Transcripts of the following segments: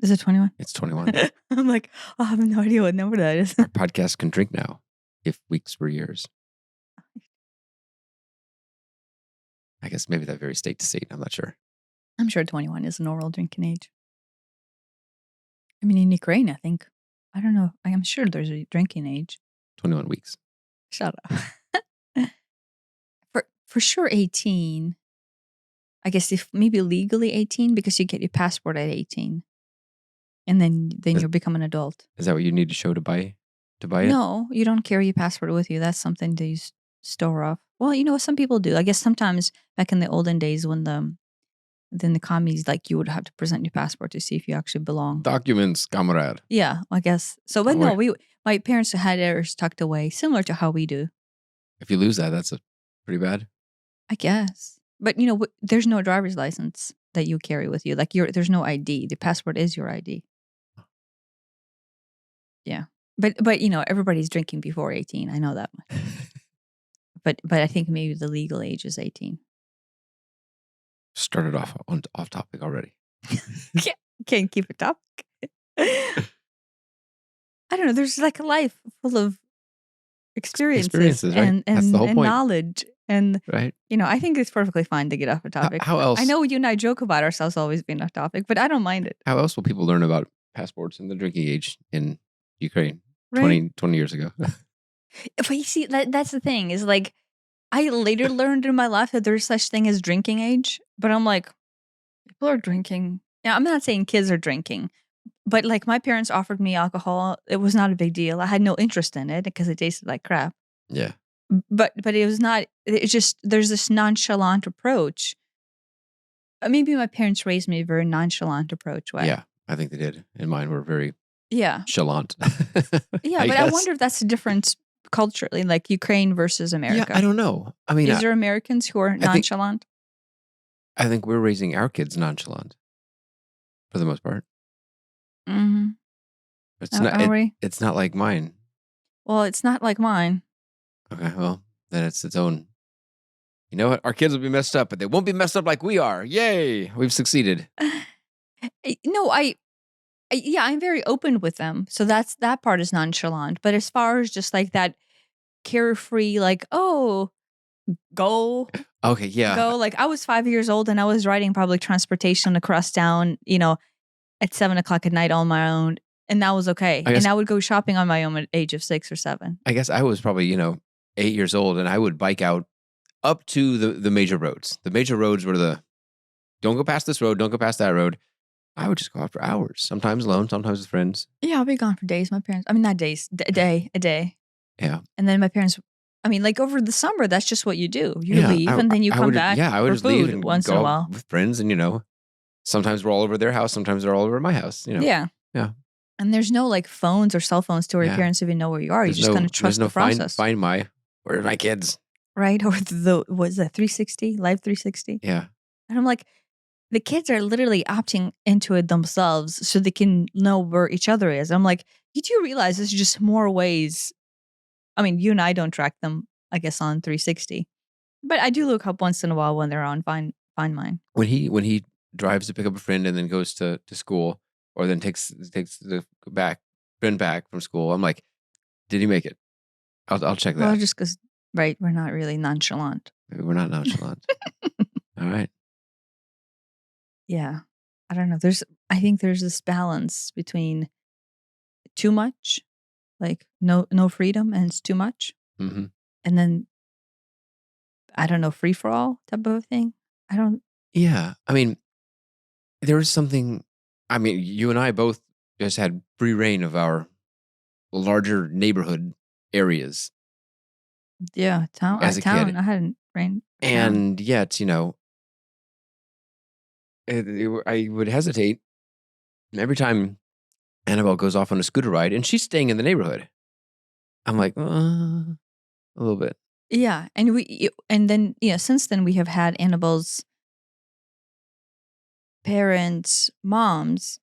Is it 21? It's 21. I'm like, I have no idea what number that is. Our podcast can drink now if weeks were years. I guess maybe that varies state to state. I'm not sure. I'm sure 21 is a normal drinking age. I mean, in Ukraine, I think. I don't know. I'm sure there's a drinking age. 21 weeks. Shut up. For sure 18. I guess if maybe legally 18 because you get your passport at 18. And then you become an adult. Is that what you need to show to buy it? No, you don't carry your passport with you. That's something that you store off. Well, some people do. I guess sometimes back in the olden days when the commies, like you would have to present your passport to see if you actually belong. Documents, comrade. Yeah, I guess. So, but no, my parents had theirs tucked away, similar to how we do. If you lose that, that's pretty bad. I guess. But, there's no driver's license that you carry with you. Like there's no ID. The passport is your ID. Yeah. But everybody's drinking before 18. I know that much. But I think maybe the legal age is 18. Started off topic already. Can't keep it topic. I don't know. There's like a life full of experiences right? That's the whole and point. Knowledge. And, right. I think it's perfectly fine to get off a topic. How else? I know you and I joke about ourselves always being off topic, but I don't mind it. How else will people learn about passports and the drinking age in Ukraine 20 years ago? But you see, that's the thing is like, I later learned in my life that there's such thing as drinking age, but I'm like, people are drinking. Yeah, I'm not saying kids are drinking, but like my parents offered me alcohol. It was not a big deal. I had no interest in it because it tasted like crap. Yeah. But it was not, it's just, there's this nonchalant approach. Maybe my parents raised me a very nonchalant approach way. Yeah, I think they did. And mine were very chalant. Yeah, but I wonder if that's the difference culturally, like Ukraine versus America. Yeah, I don't know. I mean, is there Americans who are nonchalant? I think we're raising our kids nonchalant for the most part. Mm-hmm. It's not like mine. Well, it's not like mine. Okay, well, then it's its own. You know what? Our kids will be messed up, but they won't be messed up like we are. Yay! We've succeeded. No, I'm very open with them. So that part is nonchalant. But as far as just like that carefree, like, oh, go. Okay, yeah. Go. Like I was 5 years old and I was riding public transportation across town, at 7:00 at night on my own. And that was okay. And I would go shopping on my own at the age of 6 or 7. I guess I was probably, 8 years old and I would bike out up to the major roads. The major roads were don't go past this road, don't go past that road. I would just go out for hours, sometimes alone, sometimes with friends. Yeah, I'll be gone for days. My parents, not days, a day. Yeah. And then my parents, like over the summer, that's just what you do. You leave and then you come back. Yeah, I would just leave and once go in a while with friends. And, sometimes we're all over their house, sometimes they're all over my house. Yeah. Yeah. And there's no like phones or cell phones to where your parents even know where you are. You just kind of trust the process. Where's my kids? Right? Or what's that, 360? Live 360? Yeah. And I'm like, the kids are literally opting into it themselves so they can know where each other is. I'm like, you do realize there's just more ways. I mean, you and I don't track them, I guess, on 360. But I do look up once in a while when they're on Find Mine. When he drives to pick up a friend and then goes to school, or then takes the friend back from school, I'm like, did he make it? I'll check that. Well, just because, right, we're not really nonchalant. Maybe we're not nonchalant. All right. Yeah. I don't know. I think there's this balance between too much, like no freedom, and it's too much. Mm-hmm. And then, I don't know, free for all type of thing. Yeah. I mean, there was something, you and I both just had free reign of our larger neighborhood areas. Yeah. Town. As a kid. I hadn't reign. And yet, I would hesitate every time Annabelle goes off on a scooter ride and she's staying in the neighborhood. I'm like, a little bit. Yeah. And then, since then we have had Annabelle's parents, moms.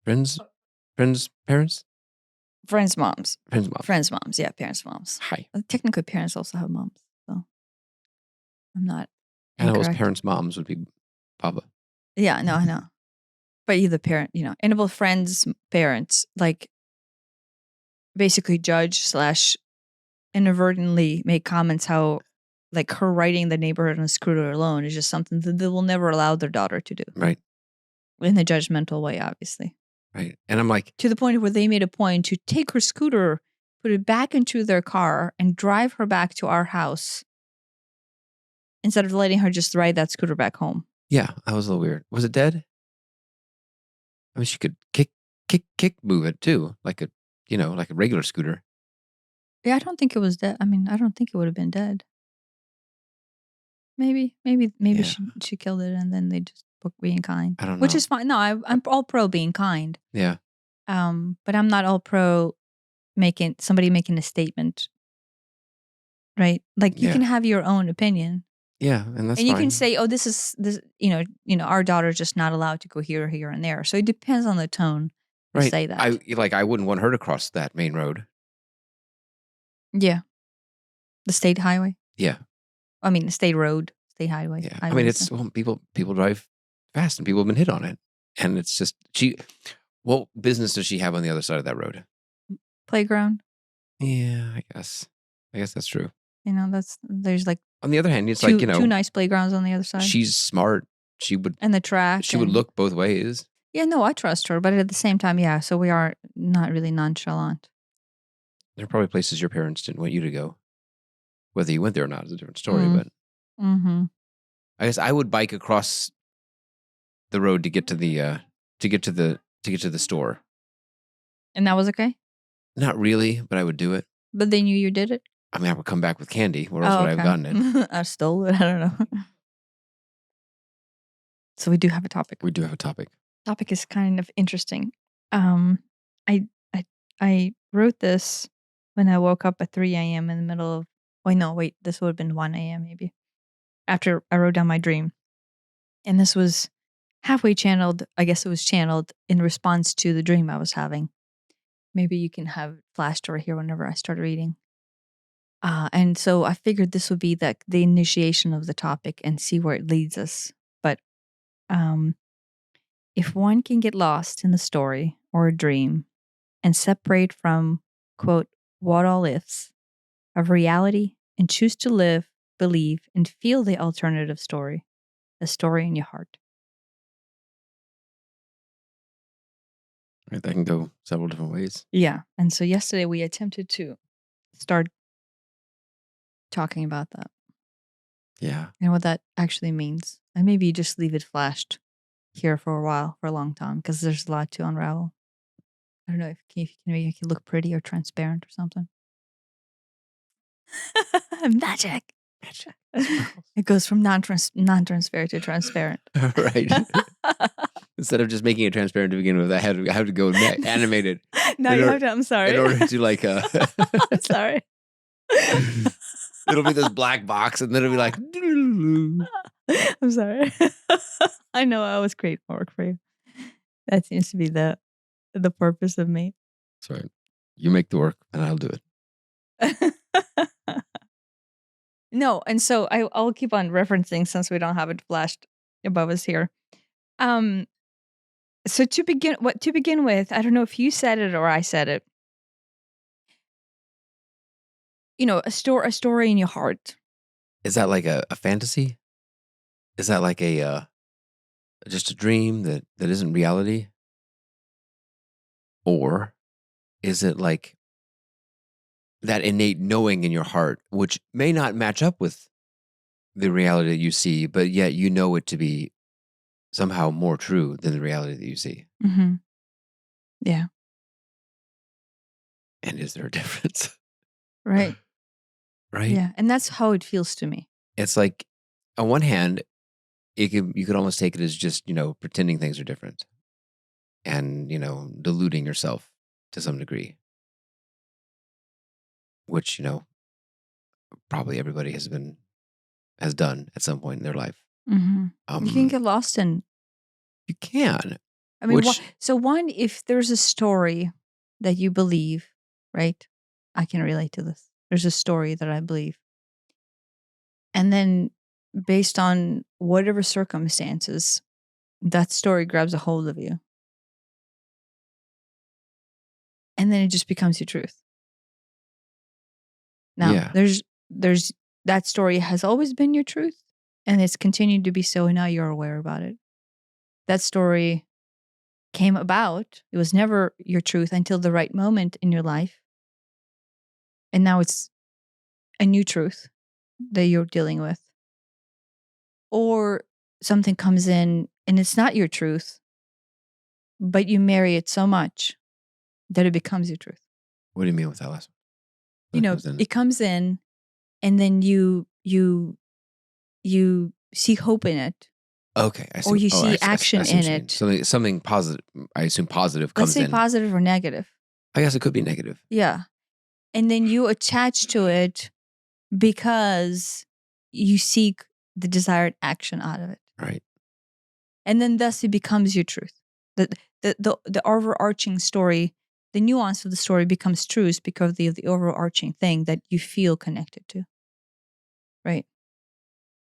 Friends' parents? Friends' moms. Friends' moms. Yeah, parents' moms. Hi. Technically, parents also have moms. So I'm not. Annabelle's parents' moms would be Papa. Yeah, no, I know. but either parent, and both friends, parents, like basically judge slash inadvertently make comments how like her riding the neighborhood on a scooter alone is just something that they will never allow their daughter to do Right. in a judgmental way, obviously. Right. And I'm like, To the point where they made a point to take her scooter, put it back into their car, and drive her back to our house instead of letting her just ride that scooter back home. yeah, that was a little weird. Was it dead? I mean, she could kick move it too, like a regular scooter. Yeah, I don't think it was dead. I mean, I don't think it would have been dead. Maybe Yeah. she killed it and then they just book being kind. I don't Which know. is fine. No, I'm all pro being kind. Yeah. But I'm not all pro somebody making a statement. Right? Like you Yeah. can have your own opinion. Yeah, and that's And you fine. can say, "Oh, this is this, our daughter's just not allowed to go here, here, and there." So it depends on the tone to Right. say that. I wouldn't want her to cross that main road. Yeah. The state highway. Yeah. I mean, the state road, state highway. Yeah. I mean, it's people drive fast and people have been hit on it. And it's just what business does she have on the other side of that road? Playground. Yeah, I guess that's true. There's like On the other hand, it's two nice playgrounds on the other side. she's smart. She would And the track. She would look both ways. Yeah, no, I trust her, but at the same time, yeah. So we are not really nonchalant. There are probably places your parents didn't want you to go. Whether you went there or not is a different story. But I guess I would bike across the road to get to the store. And that was okay? Not really, but I would do it. But they knew you did it? I mean, I would come back with candy. Where else would I have gotten it? I stole it. I don't know. So we do have a topic. We do have a topic. Topic is kind of interesting. I wrote this when I woke up at 3 a.m. in the middle of. This would have been 1 a.m. maybe. After I wrote down my dream, and this was halfway channeled. I guess it was channeled in response to the dream I was having. Maybe you can have it flashed over here whenever I start reading. And so I figured this would be the initiation of the topic and see where it leads us. But if one can get lost in the story or a dream and separate from, quote, what all ifs of reality and choose to live, believe, and feel the alternative story, the story in your heart. Right, that can go several different ways. Yeah. And so yesterday we attempted to start talking about that. Yeah. And what that actually means. And maybe you just leave it flashed here for a long time, because there's a lot to unravel. I don't know if you can make it look pretty or transparent or something. Magic. It goes from non-transparent to transparent. Right. Instead of just making it transparent to begin with, I had to go animated. Now you have to. I'm sorry. In order to I'm sorry. It'll be this black box, and then it'll be like. I'm sorry. I know I always create work for you. That seems to be the purpose of me. Sorry, you make the work, and I'll do it. No, and so I'll keep on referencing since we don't have it flashed above us here. So to begin with, I don't know if you said it or I said it. A story in your heart. Is that like a fantasy? Is that like just a dream that isn't reality? Or is it like that innate knowing in your heart, which may not match up with the reality that you see, but yet you know it to be somehow more true than the reality that you see? Mm-hmm. Yeah. And is there a difference? Right. Right? Yeah. And that's how it feels to me. It's like, on one hand, you could almost take it as just, pretending things are different and, deluding yourself to some degree, which, probably everybody has done at some point in their life. Mm-hmm. You can get lost in. You can. I mean, one, if there's a story that you believe, right? I can relate to this. There's a story that I believe. And then based on whatever circumstances, that story grabs a hold of you. And then it just becomes your truth. Now, Yeah. there's that story has always been your truth, and it's continued to be so, and now you're aware about it. That story came about. It was never your truth until the right moment in your life. And now it's a new truth that you're dealing with. Or something comes in and it's not your truth, but you marry it so much that it becomes your truth. What do you mean with that last one? You What know, comes in? it comes in and then you see hope in it, Okay, I or see. you Oh, see I action see in what you mean. it. Something positive. I assume positive Let's comes say in. positive or negative. I guess it could be negative. Yeah. And then you attach to it because you seek the desired action out of it. Right. And then thus it becomes your truth. The overarching story, the nuance of the story becomes truth because of the overarching thing that you feel connected to. Right.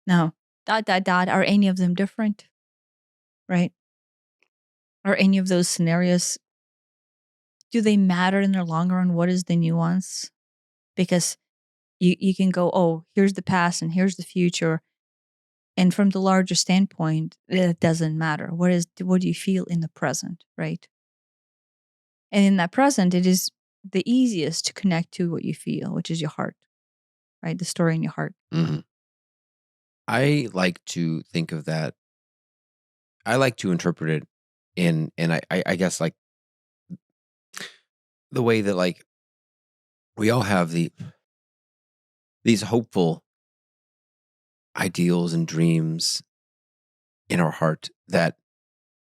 Now, are any of them different? Right. Are any of those scenarios, do they matter in the long run? What is the nuance? Because you can go, oh, here's the past and here's the future. And from the larger standpoint, it doesn't matter. What do you feel in the present, right? And in that present, it is the easiest to connect to what you feel, which is your heart, right? The story in your heart. Hmm. I like to think of that. I like to interpret it and I guess like the way that like we all have these hopeful ideals and dreams in our heart that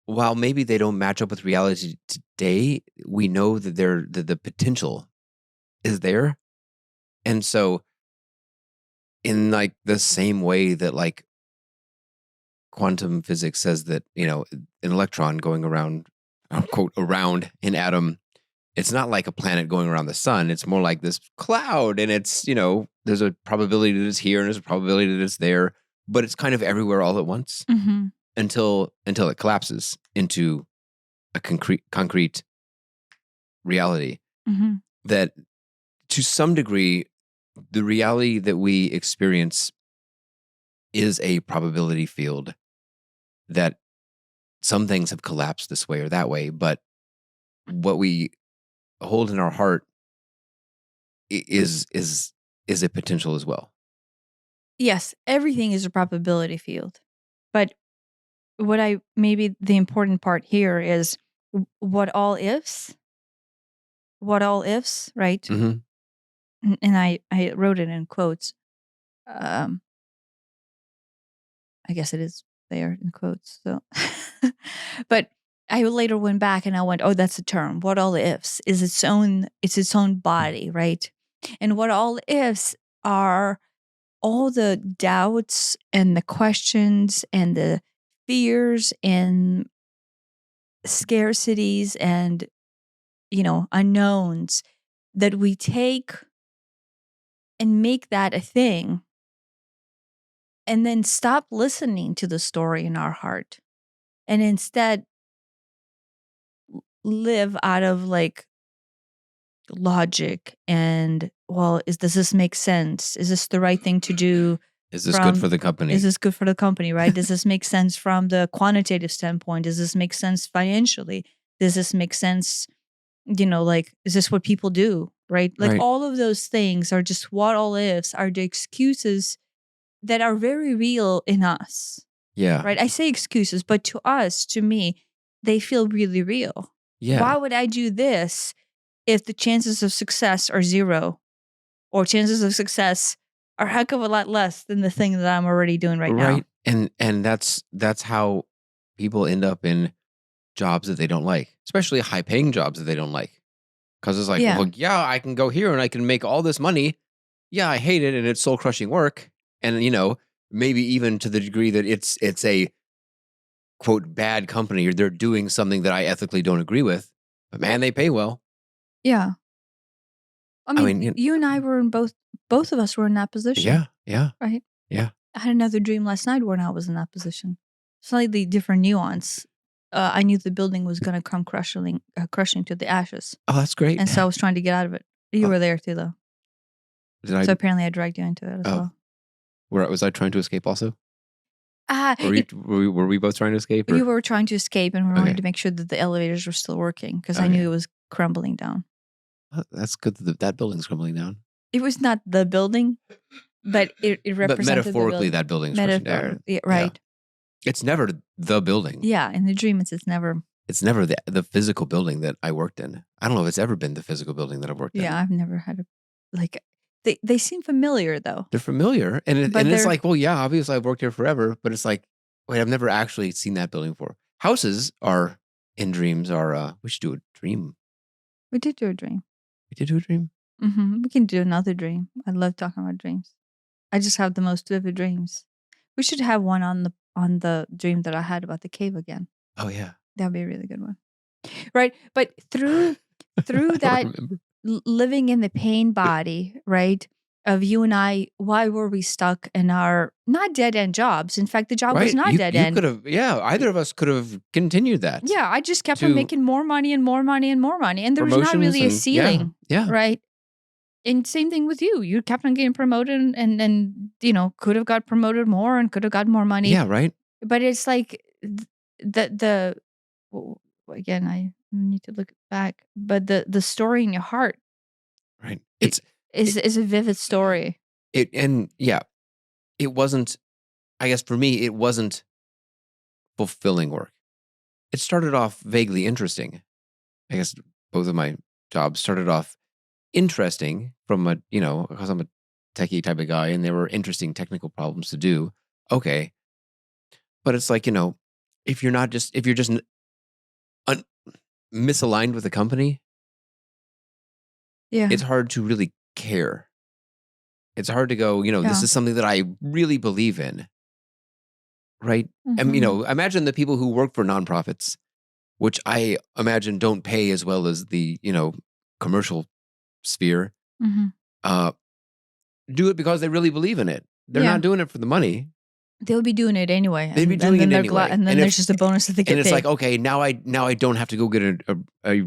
while maybe they don't match up with reality today, we know that the potential is there. And so in like the same way that like quantum physics says that, an electron going around, quote, around an atom, it's not like a planet going around the sun. It's more like this cloud. And it's, there's a probability that it's here and there's a probability that it's there, but it's kind of everywhere all at once Mm-hmm. until it collapses into a concrete reality Mm-hmm. that to some degree, the reality that we experience is a probability field that some things have collapsed this way or that way, but what we hold in our heart is a potential as well. Yes, everything is a probability field. But maybe the important part here is what all ifs, right? Mm-hmm. And I wrote it in quotes. Um, I guess it is there in quotes. So, but I later went back and I went, oh, that's a term. What all ifs is it's its own body, right? And what all ifs are all the doubts and the questions and the fears and scarcities and unknowns that we take and make that a thing, and then stop listening to the story in our heart and instead live out of like logic and, well, does this make sense? Is this the right thing to do? Is this good for the company? Is this good for the company, right? Does this make sense from the quantitative standpoint? Does this make sense financially? Does this make sense, like, is this what people do, right? Like Right. all of those things are just what all ifs are the excuses that are very real in us, Yeah. right? I say excuses, but to me, they feel really real. Yeah. Why would I do this if the chances of success are zero, or chances of success are a heck of a lot less than the thing that I'm already doing right now? Right. And that's how people end up in jobs that they don't like, especially high paying jobs that they don't like. Because it's like, Yeah. well, yeah, I can go here and I can make all this money. Yeah, I hate it and it's soul crushing work. And maybe even to the degree that it's a quote bad company or they're doing something that I ethically don't agree with. But man, they pay well. Yeah. I I mean, mean, you and I were in both of us were in that position. yeah, Right. yeah. I had another dream last night when I was in that position. slightly different nuance, I knew the building was going to come crushing to the ashes. Oh, that's great. And so I was trying to get out of it. You Oh. were there too, though. Did I? So apparently I dragged you into it as well. Was I trying to escape also? It- Were we both trying to escape? Or? You were trying to escape, and we Okay. wanted to make sure that the elevators were still working because I knew it was crumbling down. That's good that building's crumbling down. It was not the building, but it represented But metaphorically, the that building's crushing down. yeah, right. Yeah. It's never the building. Yeah, in the dream, it's never. It's never the physical building that I worked in. I don't know if it's ever been the physical building that I've worked in. Yeah, I've never had they seem familiar though. They're familiar, and it's like, well, yeah, obviously I've worked here forever, but it's like, wait, I've never actually seen that building before. Houses are in dreams. We should do a dream. We did do a dream. We did do a dream. We can do another dream. I love talking about dreams. I just have the most vivid dreams. We should have one on the dream that I had about the cave again. Oh yeah, that'd be a really good one, right? But through that living in the pain body, right, of you and I, why were we stuck in our not dead end jobs? In fact, the job was not dead end. Could have, either of us could have continued that. Yeah, I just kept on making more money and more money and more money, and there was not really a ceiling. Yeah, right. And same thing with you. You kept on getting promoted and could have got promoted more and could have got more money. Yeah, right. But it's like again, I need to look back. But the story in your heart, right? It's a vivid story. It wasn't. I guess for me, it wasn't fulfilling work. It started off vaguely interesting. I guess both of my jobs started off interesting from because I'm a techie type of guy, and there were interesting technical problems to do. Okay, but it's like if you're just misaligned with the company, it's hard to really care. It's hard to go, this is something that I really believe in, right? And imagine the people who work for nonprofits, which I imagine don't pay as well as the commercial sphere. Do it because they really believe in it. They're not doing it for the money. They'll be doing it anyway. They'd be doing it anyway. And then there's just a bonus that they get. And it's paid. like, okay, now I don't have to go get a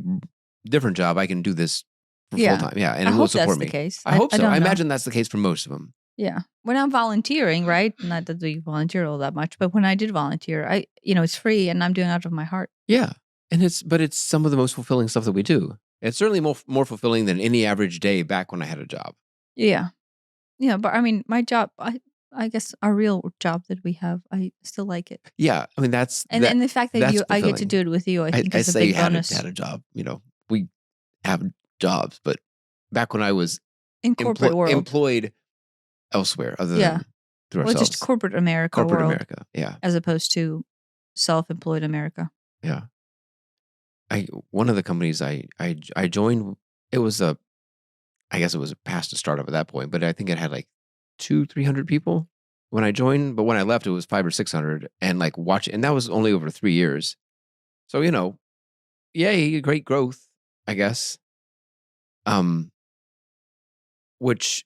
different job. I can do this for full time. Yeah, and it will support me. The case. I hope so. I imagine that's the case for most of them. Yeah. When I'm volunteering, right? Not that we volunteer all that much, but when I did volunteer, it's free and I'm doing it out of my heart. Yeah, and it's some of the most fulfilling stuff that we do. It's certainly more fulfilling than any average day back when I had a job. Yeah. Yeah, but I mean, my job, I guess our real job that we have, I still like it. Yeah, I mean that's and the fact that I get to do it with you, I think is a big bonus. Had a job. We have jobs, but back when I was in corporate world, employed elsewhere, other than through ourselves, just corporate America, America, yeah, as opposed to self-employed America. Yeah, one of the companies I joined, it was I guess it was past a startup at that point, but I think it had like 200-300 people when I joined. But when I left, it was 500 or 600, and and that was only over 3 years. So yay, great growth, I guess. Which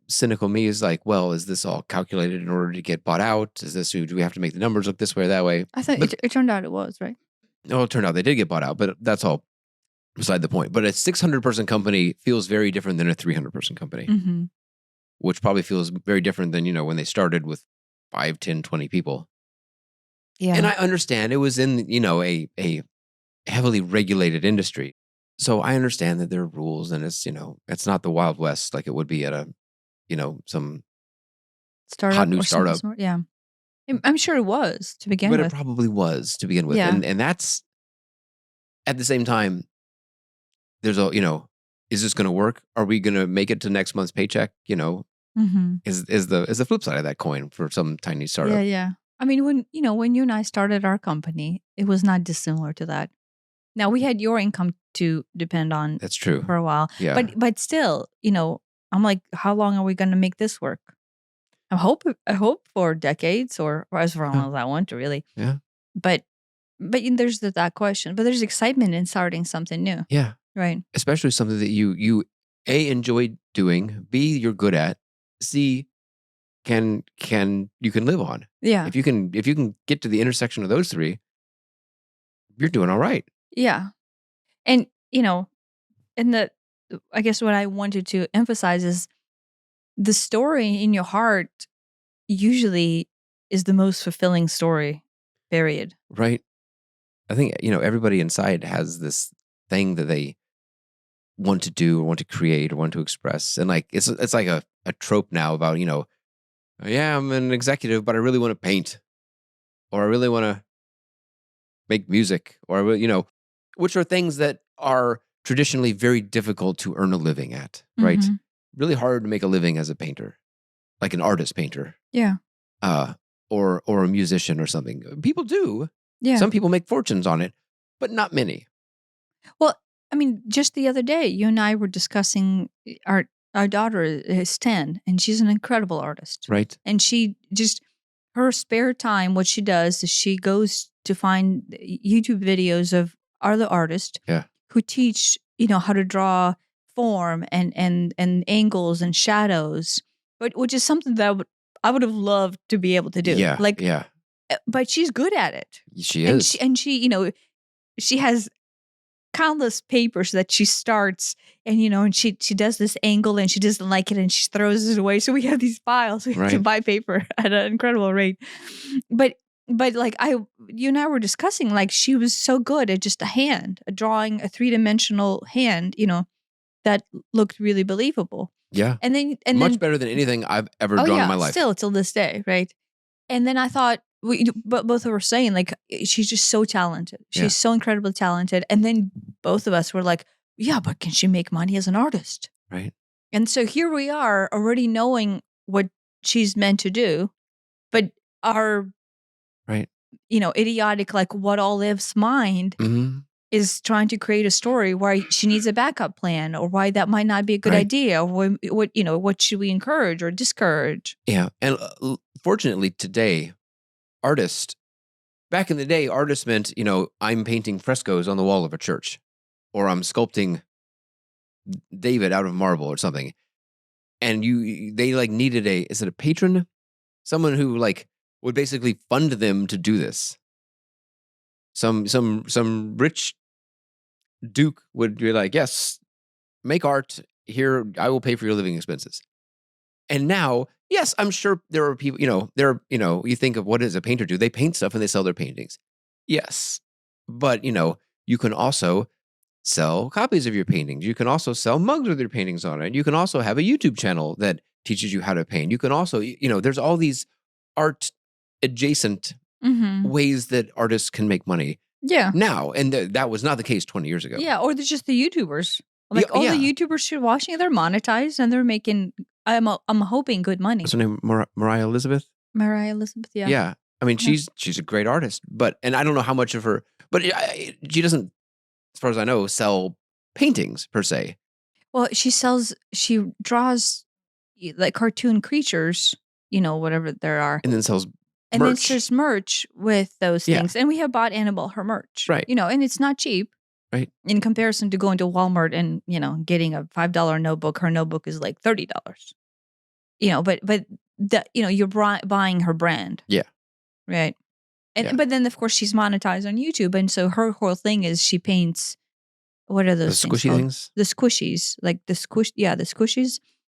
cynical me is like, well, is this all calculated in order to get bought out? Do we have to make the numbers look this way or that way? I thought it turned out it was, right? No, it turned out they did get bought out, but that's all beside the point. But a 600-person company feels very different than a 300-person company, which probably feels very different than, when they started with 5, 10, 20 people. Yeah. And I understand it was in, a heavily regulated industry. So I understand that there are rules, and it's, it's not the Wild West like it would be at a, some hot new startup. Yeah. I'm sure it was to begin with. But it probably was to begin with. Yeah. And that's, at the same time, there's is this going to work? Are we going to make it to next month's paycheck? Is the flip side of that coin for some tiny startup. Yeah, yeah. I mean, when you and I started our company, it was not dissimilar to that. Now we had your income to depend on. That's true. For a while. Yeah. But still, I'm like, how long are we going to make this work? I hope for decades or as long as I want to, really. Yeah. But there's that question. But there's excitement in starting something new. Yeah. Right. Especially something that you A, enjoy doing, B, you're good at, C, you can live on. Yeah. If you can get to the intersection of those three, you're doing all right. Yeah. And, and I guess what I wanted to emphasize is the story in your heart usually is the most fulfilling story, period. Right. I think, everybody inside has this thing that they want to do or want to create or want to express. And like, it's like a trope now about, yeah, I'm an executive, but I really want to paint, or I really want to make music, or, which are things that are traditionally very difficult to earn a living at, right? Mhm. Really hard to make a living as a painter, like an artist painter, Yeah. or a musician or something. People do. Yeah. Some people make fortunes on it, but not many. Well, I mean, just the other day, you and I were discussing our daughter is 10, and she's an incredible artist. Right. And she just her spare time, what she does is she goes to find YouTube videos of other artists Yeah. who teach, how to draw form and angles and shadows, but which is something that I would have loved to be able to do. Yeah. Like, yeah. but she's good at it. She And is. she has countless papers that she starts and she does this angle and she doesn't like it and she throws it away. So we have these files. We have to Right. buy paper at an incredible rate. But like you and I were discussing, like she was so good at just drawing a 3-dimensional hand, that looked really believable. Yeah. And then Much better than anything I've ever oh drawn yeah, in my life. still till this day, right? And then I thought, but both of us were saying, like, she's just so talented. She's Yeah. so incredibly talented. And then both of us were like, yeah, but can she make money as an artist? Right. And so here we are already knowing what she's meant to do, but our, Right. idiotic, like what all ifs mind Mm-hmm. is trying to create a story why she needs a backup plan or why that might not be a good Right. idea or what should we encourage or discourage? Yeah. And fortunately today, back in the day, artist meant, I'm painting frescoes on the wall of a church, or I'm sculpting David out of marble or something. And they like needed is it a patron? Someone who like would basically fund them to do this. Some rich duke would be like, yes, make art here. I will pay for your living expenses. And now, yes, I'm sure there are people, you think of what does a painter do? They paint stuff and they sell their paintings. Yes. But, you can also sell copies of your paintings. You can also sell mugs with your paintings on it. You can also have a YouTube channel that teaches you how to paint. You can also, there's all these art adjacent ways that artists can make money. Yeah. Now, and that was not the case 20 years ago. Yeah, or there's just the YouTubers. Like all yeah. the YouTubers you're watching, they're monetized and they're making. I'm hoping good money. What's her name? Mariah Elizabeth. Mariah Elizabeth. Yeah. Yeah. I mean, she's a great artist, and I don't know how much of her, but she doesn't, as far as I know, sell paintings per se. Well, she draws like cartoon creatures, whatever there are, And then sells and then merch. sells merch with those Yeah. things. And we have bought Annabelle her merch, Right. and it's not cheap. Right. In comparison to going to Walmart and, getting a $5 notebook, her notebook is like $30. But you're buying her brand. Yeah. Right. And Yeah. but then of course she's monetized on YouTube, and so her whole thing is she paints. What are those The things squishy called? things? The squishies, like the squishies,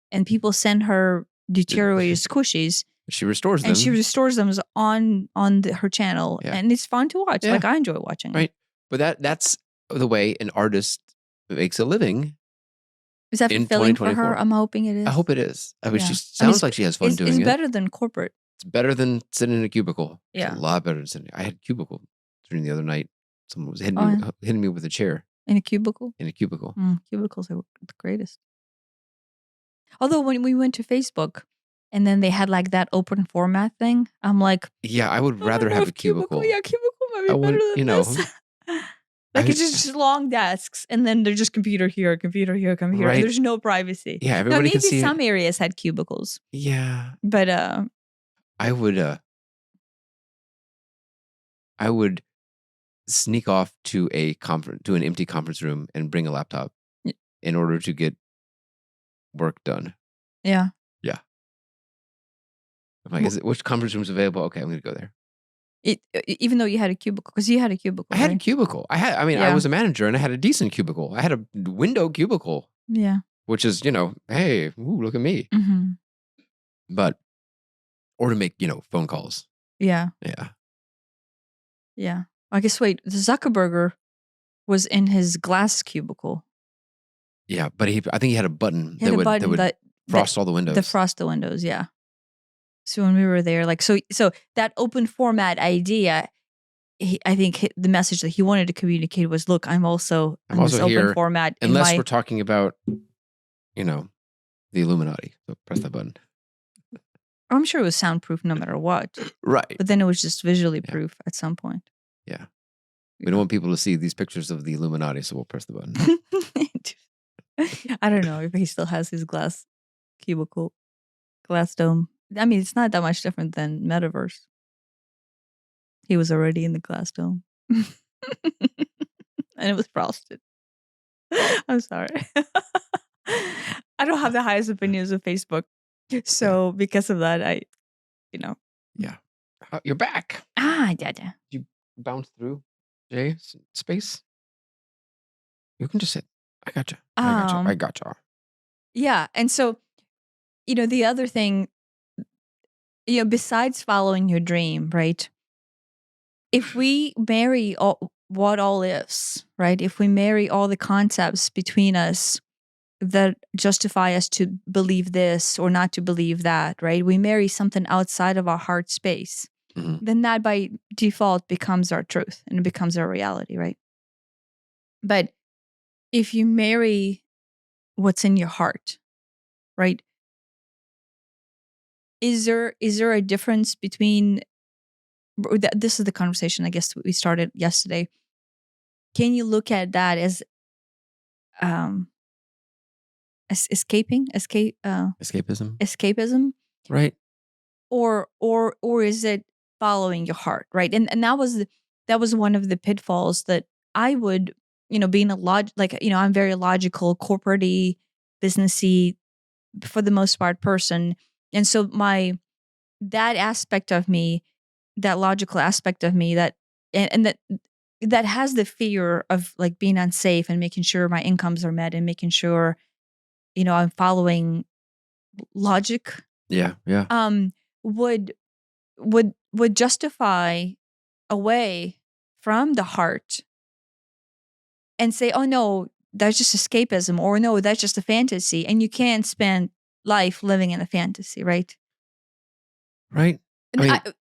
and people send her deteriorated squishies. She restores them. And she restores them on her channel, Yeah. and it's fun to watch. Yeah. Like I enjoy watching. Right. But that's the way an artist makes a living. Is that in fulfilling for her? 2024. I'm hoping it is. I hope it is. I mean, Yeah. she I sounds mean, like she has fun doing it's it. better than corporate. It's better than sitting in a cubicle. Yeah. It's a lot better than sitting. I had a cubicle during the other night. Someone was hitting, Oh, me, yeah. hitting me with a chair In a cubicle? in a cubicle. Cubicles are the greatest. Although when we went to Facebook and then they had like that open format thing, I'm like, Yeah, I would I rather don't know have a if cubicle. Yeah, cubicle might be I better wouldn't, than this. Like it's just long desks and then they're just computer here, computer here, computer. Right. And there's no privacy. Yeah, Now, everybody maybe can see some it. areas had cubicles, Yeah, but I would sneak off to an empty conference room and bring a laptop Y- in order to get work done. yeah. Yeah. I'm like, which conference room is available? Okay, I'm going to go there. Even though you had a cubicle, because you had a cubicle, I had a right? cubicle. I Yeah. was a manager and I had a decent cubicle. I had a window cubicle, Yeah. which is, hey, ooh, look at me. Mm-hmm. But, or to make, phone calls. Yeah. Yeah. Yeah. I guess, wait, the Zuckerberger was in his glass cubicle. Yeah, but I think he had a button He had a button that frost all the windows. The frost the windows, yeah. So when we were there, like, so that open format idea, I think the message that he wanted to communicate was, look, I'm also in this here, open format. Unless we're talking about, the Illuminati. So press that button. I'm sure it was soundproof no matter what. Right. But then it was just visually proof at some point. Yeah. We don't want people to see these pictures of the Illuminati, so we'll press the button. I don't know if he still has his glass cubicle, glass dome. I mean, it's not that much different than Metaverse. He was already in the glass dome. And it was frosted. I'm sorry. I don't have the highest opinions of Facebook. So because of that, Yeah. You're back. Yeah. You bounce through Jay space? You can just sit. I gotcha. I gotcha. Yeah. And so, the other thing, besides following your dream, right? If we marry what all is, right? If we marry all the concepts between us that justify us to believe this or not to believe that, right? We marry something outside of our heart space, then that by default becomes our truth and it becomes our reality, right? But if you marry what's in your heart, right? Is there a difference between this is the conversation I guess we started yesterday. Can you look at that as escapism, right? Or is it following your heart, right? And that was one of the pitfalls that I would, being I'm very logical, corporate-y, businessy, for the most part, person, and so that aspect of me, that logical aspect of me, that and that has the fear of like being unsafe and making sure my incomes are met and making sure, I'm following logic. Yeah. Would justify away from the heart and say, oh no, that's just escapism, or no, that's just a fantasy, and you can't spend life living in a fantasy, right? Right.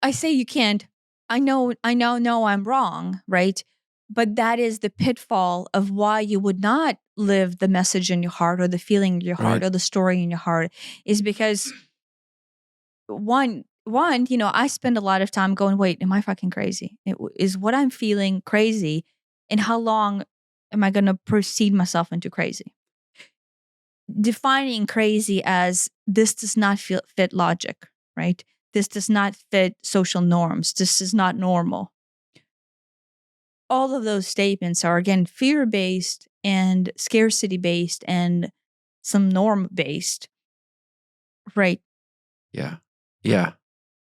I say you can't. I know I'm wrong, right? But that is the pitfall of why you would not live the message in your heart or the feeling in your heart or the story in your heart, is because one, I spend a lot of time going, wait, am I fucking crazy? Is what I'm feeling crazy? And how long am I going to proceed myself into crazy? Defining crazy as this does not fit logic, right? This does not fit social norms. This is not normal. All of those statements are, again, fear-based and scarcity-based and some norm-based, right? Yeah.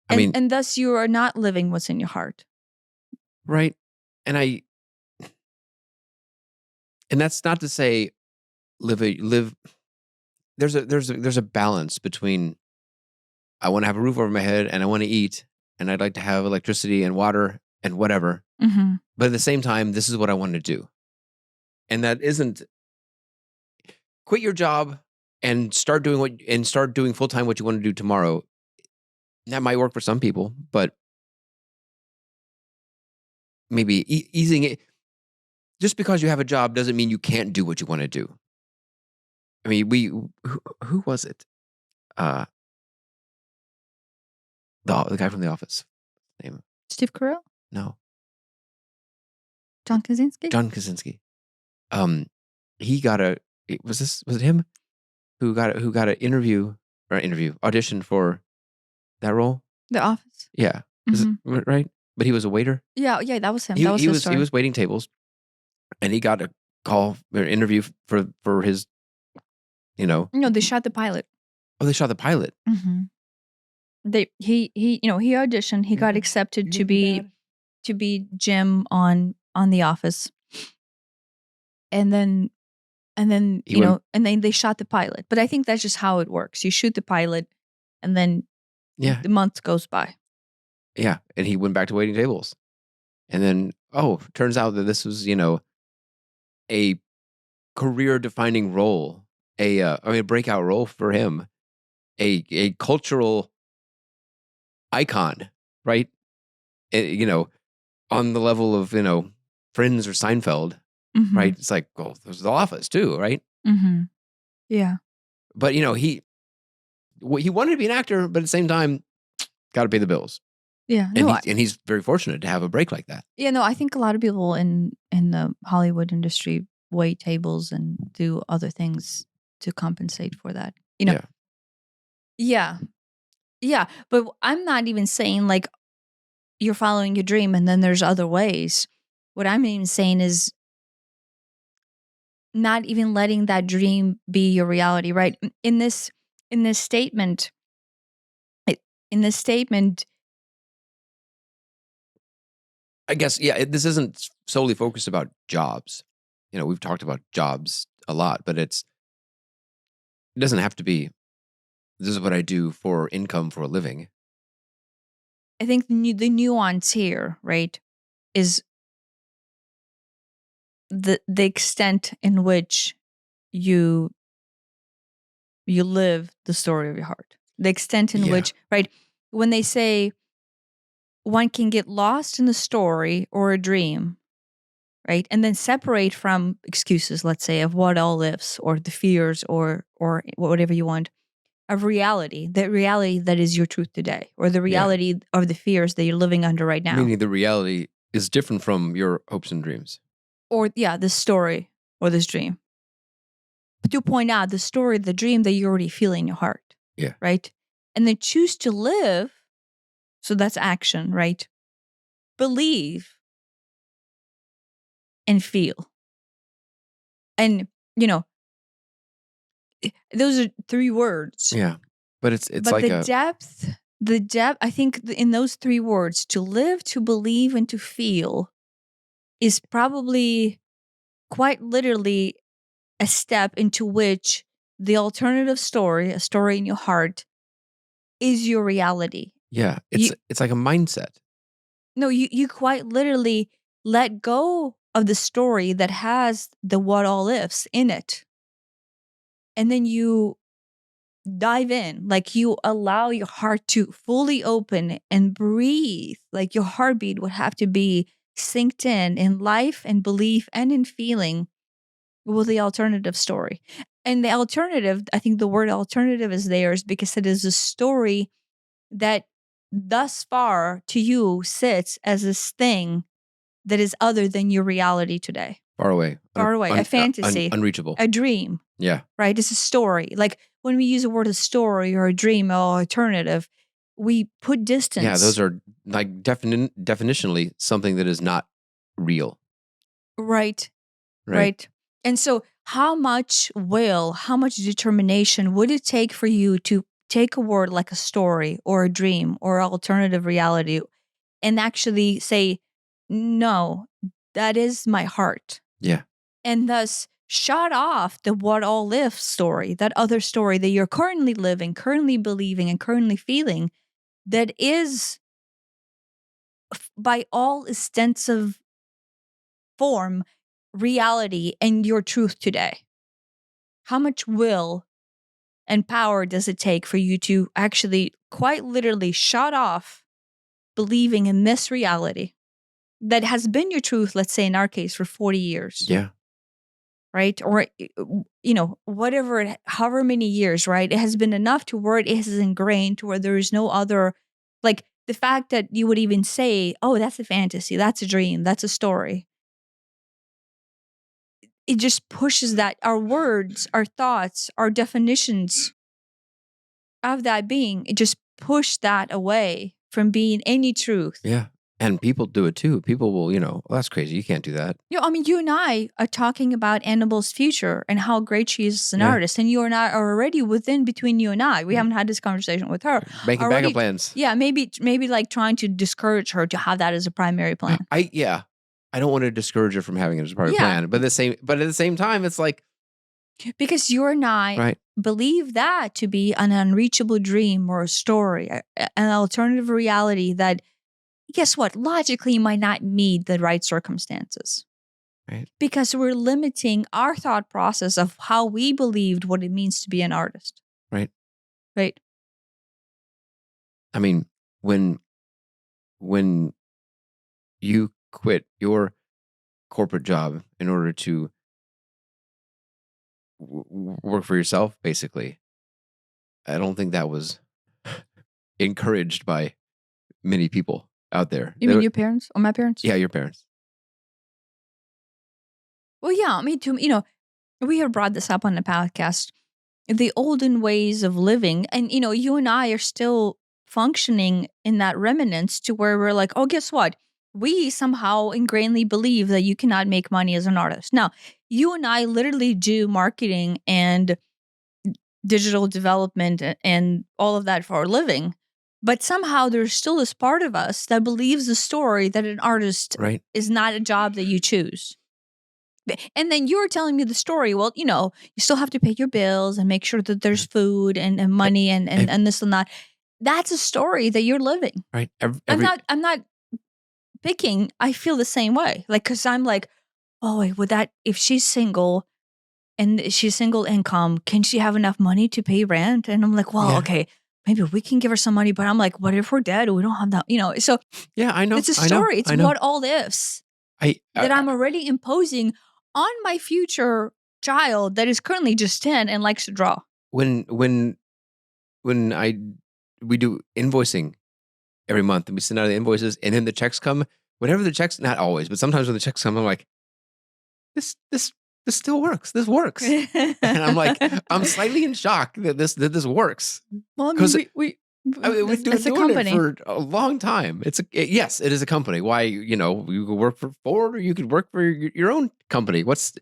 And thus you are not living what's in your heart. Right. And that's not to say live. There's a balance between I want to have a roof over my head and I want to eat and I'd like to have electricity and water and whatever. But at the same time, this is what I want to do. And that isn't quit your job and start doing full-time what you want to do tomorrow. That might work for some people, but maybe easing it. Just because you have a job doesn't mean you can't do what you want to do. I mean, who was it? The guy from The Office. Name? Steve Carell? No. John Krasinski? John Krasinski. He got was it him who got an audition for that role? The Office? Yeah. Is it right? But he was a waiter? Yeah, that was him. He that was his was story. He was waiting tables and he got a call or interview for his, No, they shot the pilot. Oh, they shot the pilot. he auditioned. He got accepted to be Jim on The Office, and then He went, and then they shot the pilot. But I think that's just how it works. You shoot the pilot, and then yeah, the month goes by. yeah, and he went back to waiting tables, and then turns out that this was a career-defining role, a breakout role for him, a cultural icon, right? On the level of Friends or Seinfeld, Mm-hmm. right? It's like, well, there's The Office too, right? Mm-hmm. Yeah. But he wanted to be an actor, but at the same time, got to pay the bills, Yeah. and No. he's very fortunate to have a break like that. Yeah. No. I think a lot of people in the Hollywood industry wait tables and do other things to compensate for that. Yeah, Yeah. Yeah. But I'm not even saying like you're following your dream and then there's other ways. What I'm even saying is not even letting that dream be your reality, right? In this statement, in this statement, I guess. Yeah, this isn't solely focused about jobs. We've talked about jobs a lot, but it doesn't have to be. This is what I do for income for a living. I think the nuance here, right, is the extent in which you live the story of your heart. The extent in Yeah. which, right, when they say one can get lost in the story or a dream, right, and then separate from excuses, let's say, of what all ifs or the fears or whatever you want, of reality, that reality that is your truth today, or the reality of the fears that you're living under right now. Meaning the reality is different from your hopes and dreams. Or, this story or this dream. But to point out the story, the dream that you already feel in your heart. Yeah. Right? And then choose to live. So that's action, right? Believe and feel. And, those are 3 words. Yeah. But it's but like the depth, I think in those 3 words, to live, to believe, and to feel is probably quite literally a step into which the alternative story, a story in your heart, is your reality. Yeah. It's like a mindset. No, you quite literally let go of the story that has the what all ifs in it. And then you dive in, like you allow your heart to fully open and breathe. Like your heartbeat would have to be synced in life and belief and in feeling with the alternative story. And the alternative, I think the word alternative is theirs because it is a story that thus far to you sits as this thing that is other than your reality today. Far away. A fantasy, unreachable. a dream. Yeah. Right? It's a story. Like when we use the word a story or a dream or alternative, we put distance. Yeah, those are like definitionally something that is not real. Right. And so how much will, how much determination would it take for you to take a word like a story or a dream or alternative reality and actually say, no, that is my heart. Yeah. And thus shut off the what all if story, that other story that you're currently living, currently believing, and currently feeling that is by all extensive form reality and your truth today. How much will and power does it take for you to actually quite literally shut off believing in this reality that has been your truth, let's say in our case, for 40 years? Yeah. Right? Or, whatever, however many years, right? It has been enough to where it is ingrained to where there is no other, like the fact that you would even say, oh, that's a fantasy, that's a dream, that's a story. It just pushes that, our words, our thoughts, our definitions of that being, it just push that away from being any truth. Yeah. And people do it too. People will, well, that's crazy. You can't do that. I mean, you and I are talking about Annabelle's future and how great she is as an Yeah. artist, and you and I are already between you and I. We haven't had this conversation with her. Making backup plans. Yeah, maybe like trying to discourage her to have that as a primary plan. I don't want to discourage her from having it as a primary plan, but at the same time, it's like, because you and I believe that to be an unreachable dream or a story, an alternative reality that, guess what, logically might not meet the right circumstances. Right. Because we're limiting our thought process of how we believed what it means to be an artist. Right. Right. I mean, when you quit your corporate job in order to work for yourself, basically, I don't think that was encouraged by many people out there. You mean your parents or my parents? Yeah, your parents. Well, yeah, me too. We have brought this up on the podcast. The olden ways of living, and you and I are still functioning in that remnants to where we're like, oh, guess what? We somehow ingrainedly believe that you cannot make money as an artist. Now, you and I literally do marketing and digital development and all of that for a living. But somehow there's still this part of us that believes the story that an artist is not a job that you choose. And then you're telling me the story. Well, you still have to pay your bills and make sure that there's food and money and this and that. That's a story that you're living. Right. I'm not picking. I feel the same way. Like, cause I'm like, oh, wait, if she's single and she's single income, can she have enough money to pay rent? And I'm like, well, okay, maybe we can give her some money, but I'm like, what if we're dead? We don't have that, so yeah, I know. It's a story. I know. What all ifs that I'm already imposing on my future child that is currently just 10 and likes to draw. When we do invoicing every month and we send out the invoices and then the checks come, whenever the checks, not always, but sometimes when the checks come, I'm like, this still works. This works. And I'm like, I'm slightly in shock that this works. Well, I mean, we've been doing it for a long time. Yes, it is a company. Why, you could work for Ford or you could work for your own company. What is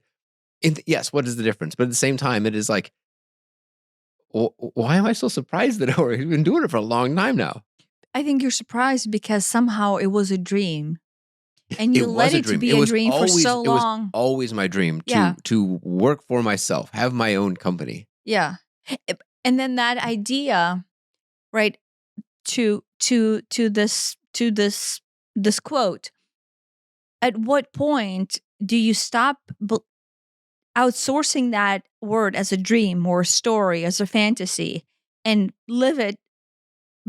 the difference? But at the same time, it is like, why am I so surprised that we've been doing it for a long time now? I think you're surprised because somehow it was a dream. And you let it to be a dream for so long. It was always my dream to work for myself, have my own company. Yeah. And then that idea, right, to this quote, at what point do you stop outsourcing that word as a dream or a story, as a fantasy, and live it,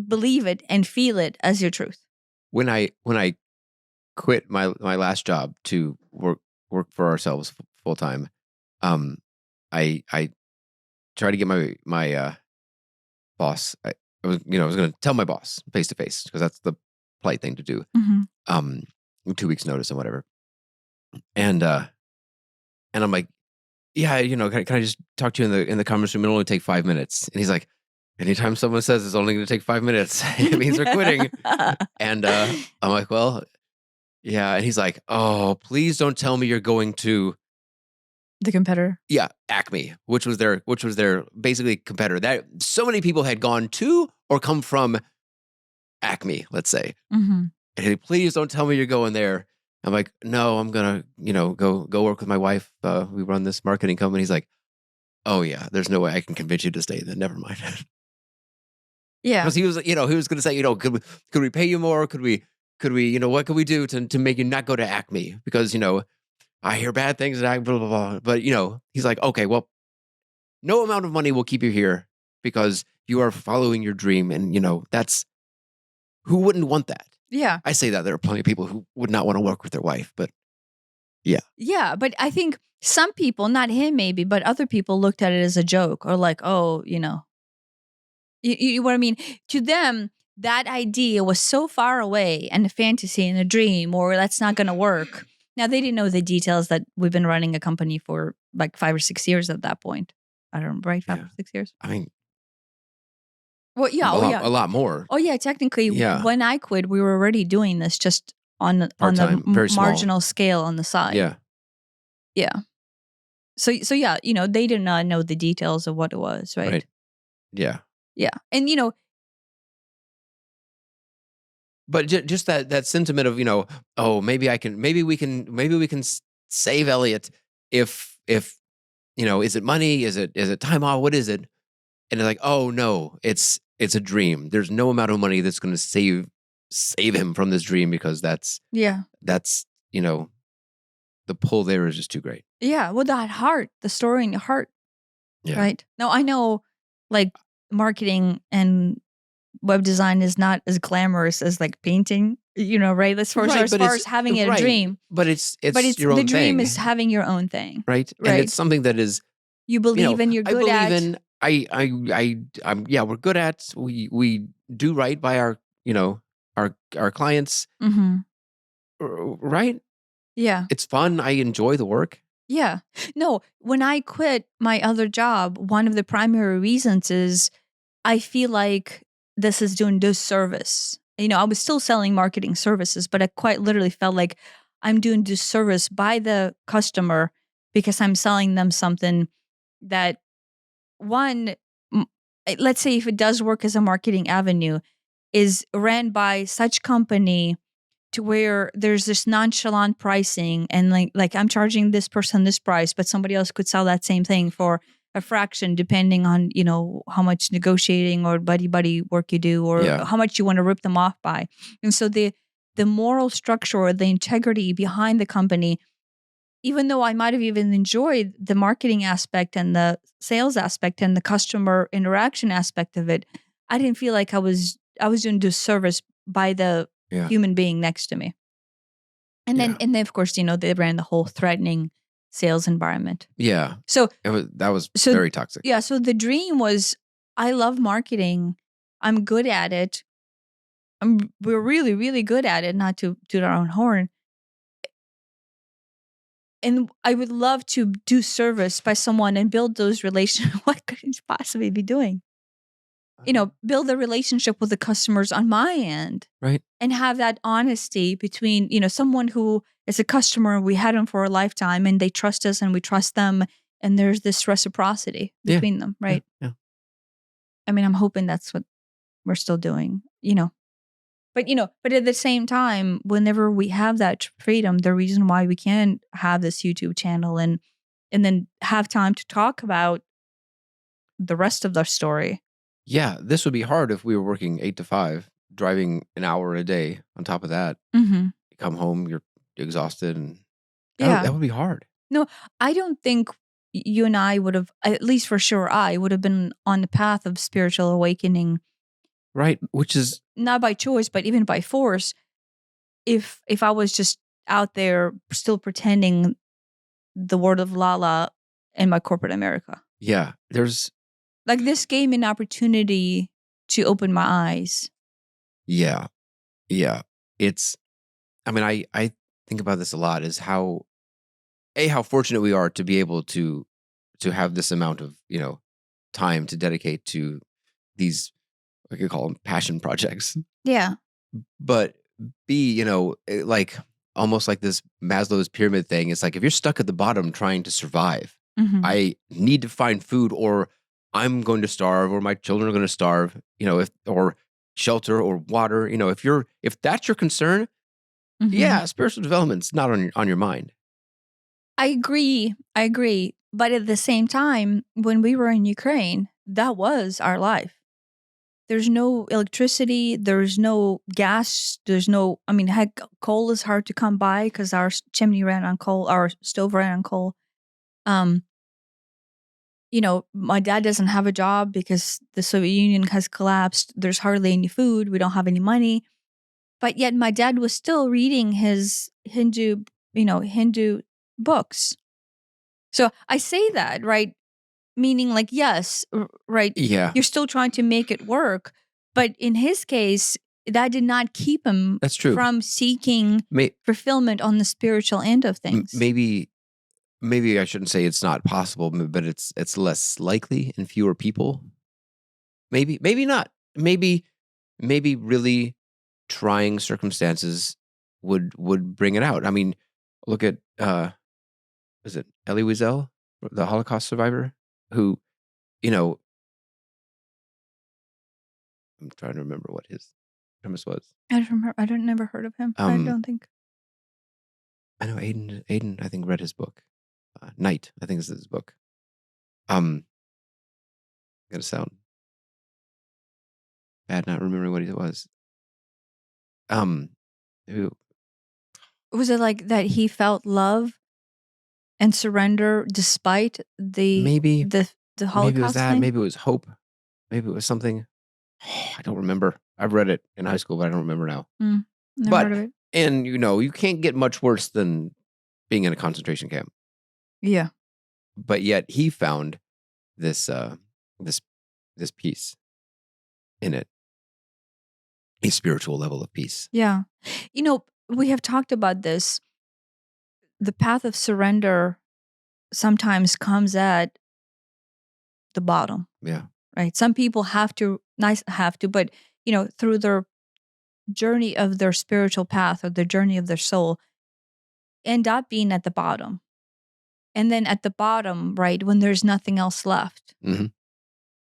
believe it, and feel it as your truth? When I quit my last job to work for ourselves full time, I tried to get my boss. I was going to tell my boss face to face because that's the polite thing to do. Mm-hmm. 2 weeks notice and whatever. And I'm like, yeah, can I just talk to you in the conference room? It'll only take 5 minutes. And he's like, anytime someone says it's only going to take 5 minutes, it means they're quitting. And I'm like, well, yeah. And he's like, oh, please don't tell me you're going to the competitor. Yeah, Acme, which was their basically competitor. That so many people had gone to or come from Acme, let's say. Mm-hmm. And he, please don't tell me you're going there. I'm like, no, I'm gonna, go work with my wife. We run this marketing company. He's like, oh yeah, there's no way I can convince you to stay. Then never mind. Yeah, because he was gonna say, could we pay you more? Could we, what could we do to make you not go to Acme? Because I hear bad things and I blah blah blah. But he's like, okay, well, no amount of money will keep you here because you are following your dream, and that's who wouldn't want that. Yeah. I say that there are plenty of people who would not want to work with their wife, but yeah. Yeah, but I think some people, not him maybe, but other people looked at it as a joke or like, oh, you know what I mean? To them, that idea was so far away and a fantasy and a dream, or that's not going to work. Now, they didn't know the details that we've been running a company for like 5 or 6 years at that point. I don't know, right? 5 or 6 years? I mean, Well, yeah, a oh, lot, yeah. a lot more. Oh, yeah, technically, Yeah. when I quit, we were already doing this just on the Part-time, very small. marginal scale on the side. Yeah. Yeah. So yeah, they did not know the details of what it was, right? Right. Yeah. Yeah. And But just that sentiment of, oh, maybe we can save Elliot if is it money? Is it time off? What is it? And they're like, oh no, it's a dream. There's no amount of money that's going to save him from this dream, because that's yeah. the pull there is just too great. Yeah, well, that heart, the story in your heart, Yeah. right? No, I know, like, marketing and web design is not as glamorous as, like, painting, right? As far as having a dream. But it's But it's your the own dream thing, is having your own thing, right? And right? it's something that is, You believe in, you're I good believe at. in. We're good at. We do right by our clients, Mhm. right? Yeah. It's fun. I enjoy the work. Yeah. No, when I quit my other job, one of the primary reasons is I feel like this is doing disservice. I was still selling marketing services, but I quite literally felt like I'm doing disservice by the customer because I'm selling them something that, one, let's say if it does work as a marketing avenue, is ran by such company to where there's this nonchalant pricing, and like I'm charging this person this price, but somebody else could sell that same thing for a fraction, depending on how much negotiating or buddy work you do, or Yeah. how much you want to rip them off by. And so the moral structure or the integrity behind the company, even though I might have even enjoyed the marketing aspect and the sales aspect and the customer interaction aspect of it, I didn't feel like I was doing disservice by the Yeah. human being next to me. And then, of course, they ran the whole threatening sales environment. Yeah. So That was very toxic. Yeah. So the dream was, I love marketing. I'm good at it. We're really, really good at it, not to toot our own horn. And I would love to do service by someone and build those relationships. What could you possibly be doing? Build a relationship with the customers on my end. Right. And have that honesty between, someone who is a customer, we had them for a lifetime, and they trust us and we trust them. And there's this reciprocity between them, right? Yeah. I mean, I'm hoping that's what we're still doing, But at the same time, whenever we have that freedom, the reason why we can have this YouTube channel and then have time to talk about the rest of the story. Yeah, this would be hard if we were working 8 to 5, driving an hour a day. On top of that, Mm-hmm. you come home, you're exhausted, and Yeah. that would be hard. No, I don't think you and I would have, at least for sure, I would have been on the path of spiritual awakening. Right, which is not by choice, but even by force. If I was just out there still pretending the word of Lala in my corporate America. Yeah, there's like this gave me an opportunity to open my eyes. Yeah. It's, I mean, I think about this a lot, is how fortunate we are to be able to have this amount of, time to dedicate to these, I could call them passion projects. Yeah. But B, like almost like this Maslow's pyramid thing. It's like, if you're stuck at the bottom trying to survive, I need to find food, or I'm going to starve, or my children are going to starve, or shelter or water. If that's your concern, yeah, spiritual development's not on your mind. I agree. But at the same time, when we were in Ukraine, that was our life. There's no electricity. There's no gas. Heck, coal is hard to come by because our chimney ran on coal. Our stove ran on coal. My dad doesn't have a job because the Soviet Union has collapsed. There's hardly any food. We don't have any money. But yet my dad was still reading his Hindu books. So I say that, right? Meaning like, yes, right? Yeah. You're still trying to make it work. But in his case, that did not keep him That's true. from seeking fulfillment on the spiritual end of things. Maybe I shouldn't say it's not possible, but it's less likely in fewer people. Maybe not. maybe really trying circumstances would bring it out. I mean, look at is it Elie Wiesel, the Holocaust survivor, who, you know, I'm trying to remember what his premise was. I don't remember. I don't never heard of him. I Um, don't think. I know Aiden, I think read his book. Night, I think is his book. Gonna sound bad not remembering what it was. Who Was it like that he felt love and surrender despite maybe the maybe it was Holocaust that, thing? maybe it was hope, maybe it was something. I don't remember. I've read it in high school, but I don't remember now. Never But heard of it. and you can't get much worse than being in a concentration camp. Yeah. But yet he found this this peace in it, a spiritual level of peace. Yeah. We have talked about this. The path of surrender sometimes comes at the bottom, Yeah. right? Some people but through their journey of their spiritual path or the journey of their soul, end up being at the bottom. And then at the bottom, right, when there's nothing else left, Mm-hmm.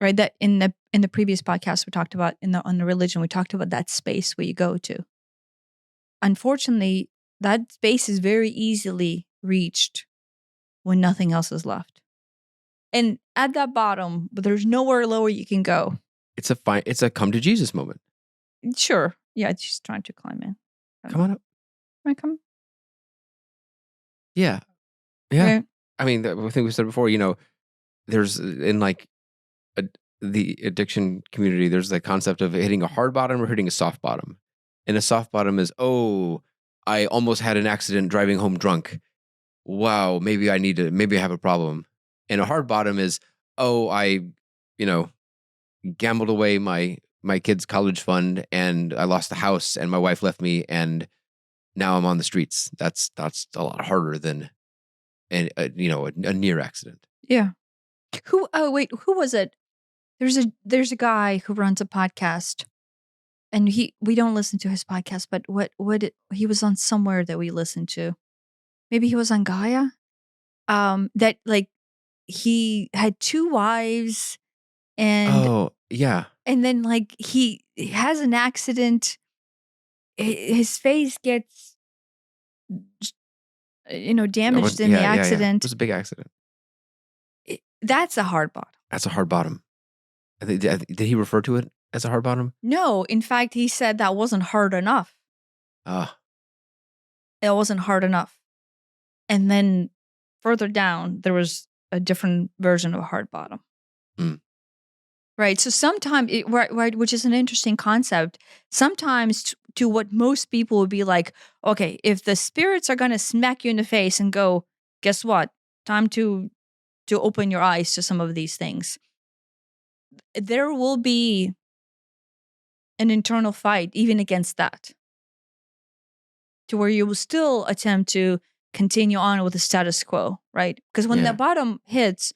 right? That in the previous podcast we talked about on the religion, we talked about that space where you go to. Unfortunately, that space is very easily reached when nothing else is left. And at that bottom, but there's nowhere lower you can go. It's a come to Jesus moment. Sure. Yeah, she's trying to climb in. Come on up. Come. Yeah. Yeah. Right. I mean, the thing we said before, there's in like the addiction community, there's the concept of hitting a hard bottom or hitting a soft bottom. And a soft bottom is, oh, I almost had an accident driving home drunk. Wow, maybe I have a problem. And a hard bottom is, oh, I, gambled away my kid's college fund and I lost the house and my wife left me and now I'm on the streets. That's a lot harder than a near accident. Yeah. Who was it? There's a guy who runs a podcast, and we don't listen to his podcast, but he was on somewhere that we listened to. Maybe he was on Gaia. That like he had 2 wives, and Oh, yeah. then like he has an accident. His face gets damaged in the Yeah. It accident. was a big accident. That's a hard bottom. That's a hard bottom. Did he refer to it as a hard bottom? No, in fact, he said that wasn't hard enough. It wasn't hard enough. And then further down, there was a different version of a hard bottom. Right. So sometimes, right, which is an interesting concept. Sometimes to what most people would be like, okay, if the spirits are going to smack you in the face and go, guess what? Time to open your eyes to some of these things. There will be an internal fight even against that, to where you will still attempt to continue on with the status quo, right? Because when the bottom hits,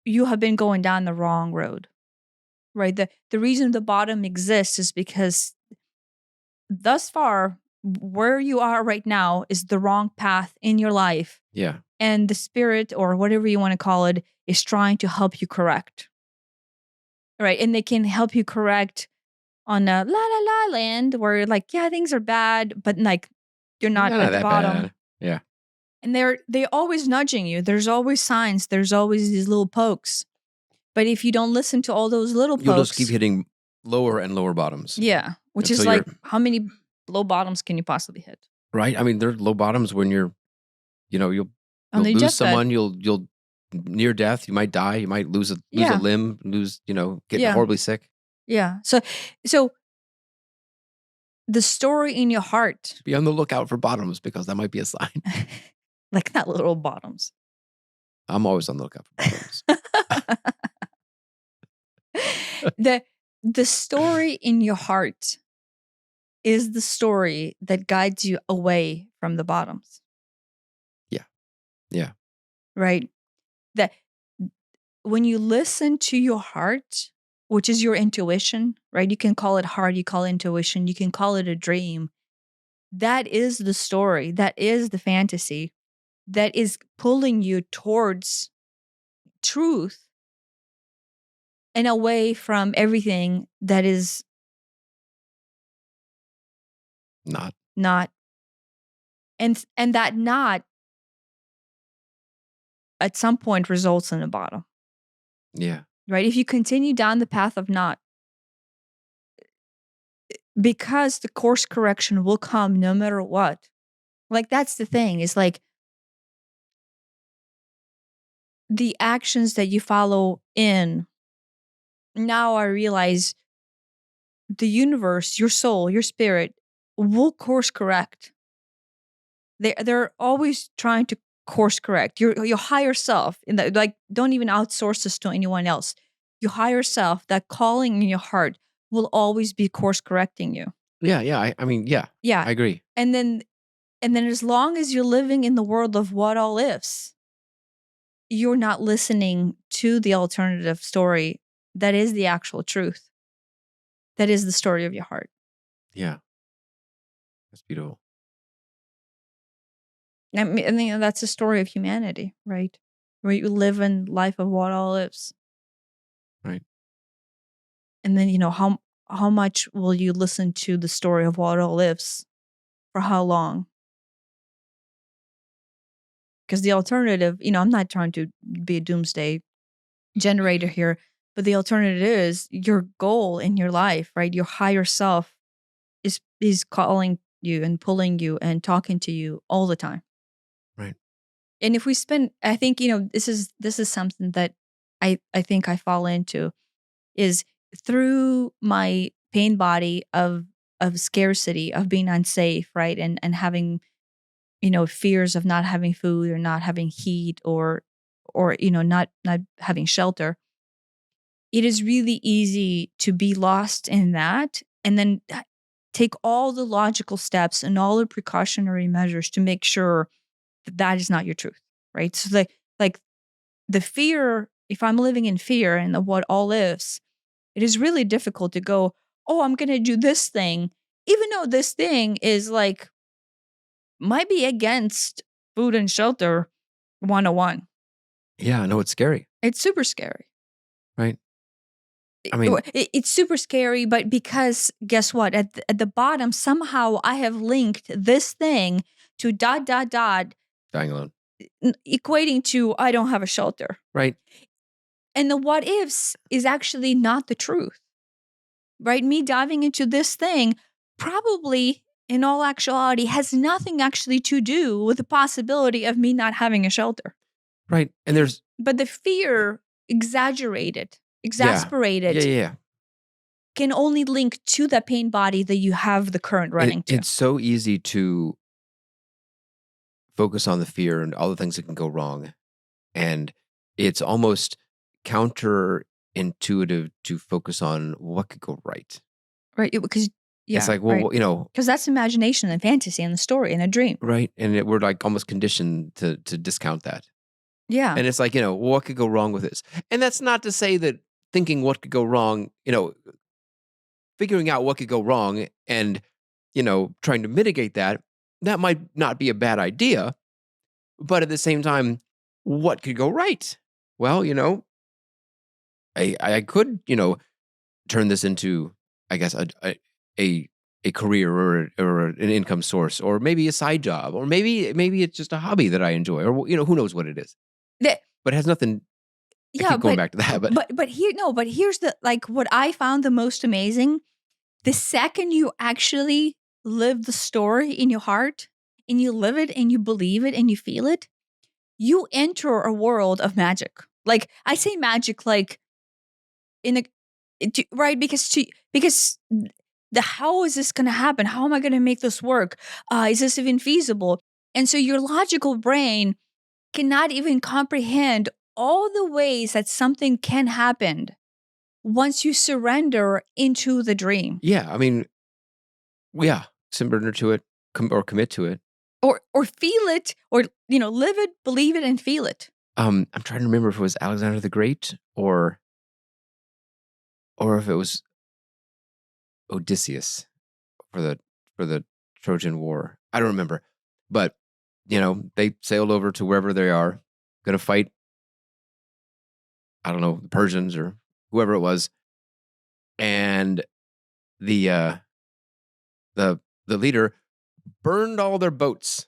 you have been going down the wrong road, right? The reason the bottom exists is because thus far, where you are right now is the wrong path in your life. Yeah. And the spirit, or whatever you want to call it, is trying to help you correct. Right. And they can help you correct on a la la la land where like, yeah, things are bad, but like you're not at the bottom. Bad. Yeah. And they're always nudging you. There's always signs. There's always these little pokes. But if you don't listen to all those little pokes, you'll just keep hitting lower and lower bottoms. Yeah. Which is like, how many low bottoms can you possibly hit? Right. I mean, there are low bottoms when you'll lose someone, you'll near death, you might die, you might lose a limb, get horribly sick. Yeah. So the story in your heart. Be on the lookout for bottoms, because that might be a sign. Like not little bottoms. I'm always on the lookout for bottoms. The story in your heart is the story that guides you away from the bottoms. Yeah. Yeah. Right? That when you listen to your heart, which is your intuition, right? You can call it heart, you call it intuition, you can call it a dream. That is the story. That is the fantasy that is pulling you towards truth and away from everything that is Not. not. And that not at some point results in a bottom, Yeah. right? If you continue down the path of not, because the course correction will come no matter what. Like, that's the thing, is like the actions that you follow in. Now I realize the universe, your soul, your spirit will course correct. They're always trying to course correct your higher self. In the, like, don't even outsource this to anyone else. Your higher self, that calling in your heart, will always be course correcting you. Yeah. Yeah. I mean, yeah. Yeah. I agree. And then as long as you're living in the world of what all ifs, you're not listening to the alternative story that is the actual truth. That is the story of your heart. Yeah. That's beautiful. I mean, that's the story of humanity, right? Where you live in life of what all ifs. Right. And then, how much will you listen to the story of what all ifs? For how long? Because the alternative, I'm not trying to be a doomsday generator here, but the alternative is your goal in your life, right? Your higher self is calling you and pulling you and talking to you all the time. Right. And if we spend, I think, this is something that I think I fall into, is through my pain body of scarcity, of being unsafe, right? And having, fears of not having food or not having heat or not having shelter. It is really easy to be lost in that, and then take all the logical steps and all the precautionary measures to make sure that that is not your truth, right? So like the fear, if I'm living in fear and of what all is, it is really difficult to go, oh, I'm going to do this thing, even though this thing is like, might be against food and shelter 101. Yeah. I know it's scary. It's super scary. Right. I mean, It's super scary, but because guess what? At the bottom, somehow I have linked this thing to ... dying alone. equating to I don't have a shelter. Right. And the what ifs is actually not the truth, right? Me diving into this thing probably, in all actuality, has nothing actually to do with the possibility of me not having a shelter. Right. And there's, But the fear exasperated, Yeah. can only link to the pain body that you have the current running to. It's so easy to focus on the fear and all the things that can go wrong. And it's almost counterintuitive to focus on what could go right. Right. Because, yeah. It's like, well, because that's imagination and fantasy and the story and a dream. right. And we're like almost conditioned to discount that. Yeah. And it's like, what could go wrong with this? And that's not to say that thinking what could go wrong, figuring out what could go wrong and, trying to mitigate that might not be a bad idea. But at the same time, what could go right? Well, I could, turn this into, I guess, a career or an income source, or maybe a side job, or maybe it's just a hobby that I enjoy, or who knows what it is. But it has nothing. I keep going back to that, but here's the, like, what I found the most amazing. The second you actually live the story in your heart and you live it and you believe it and you feel it, you enter a world of magic. Like, I say magic, like right, because the how is this going to happen? How am I going to make this work? Is this even feasible? And so your logical brain cannot even comprehend all the ways that something can happen once you surrender into the dream. yeah, I mean, yeah, surrender to it, or commit to it, or feel it, or live it, believe it, and feel it. I'm trying to remember if it was Alexander the Great or or if it was Odysseus for the Trojan War. I don't remember, but they sailed over to wherever they are, going to fight. I don't know, the Persians or whoever it was, and the the leader burned all their boats.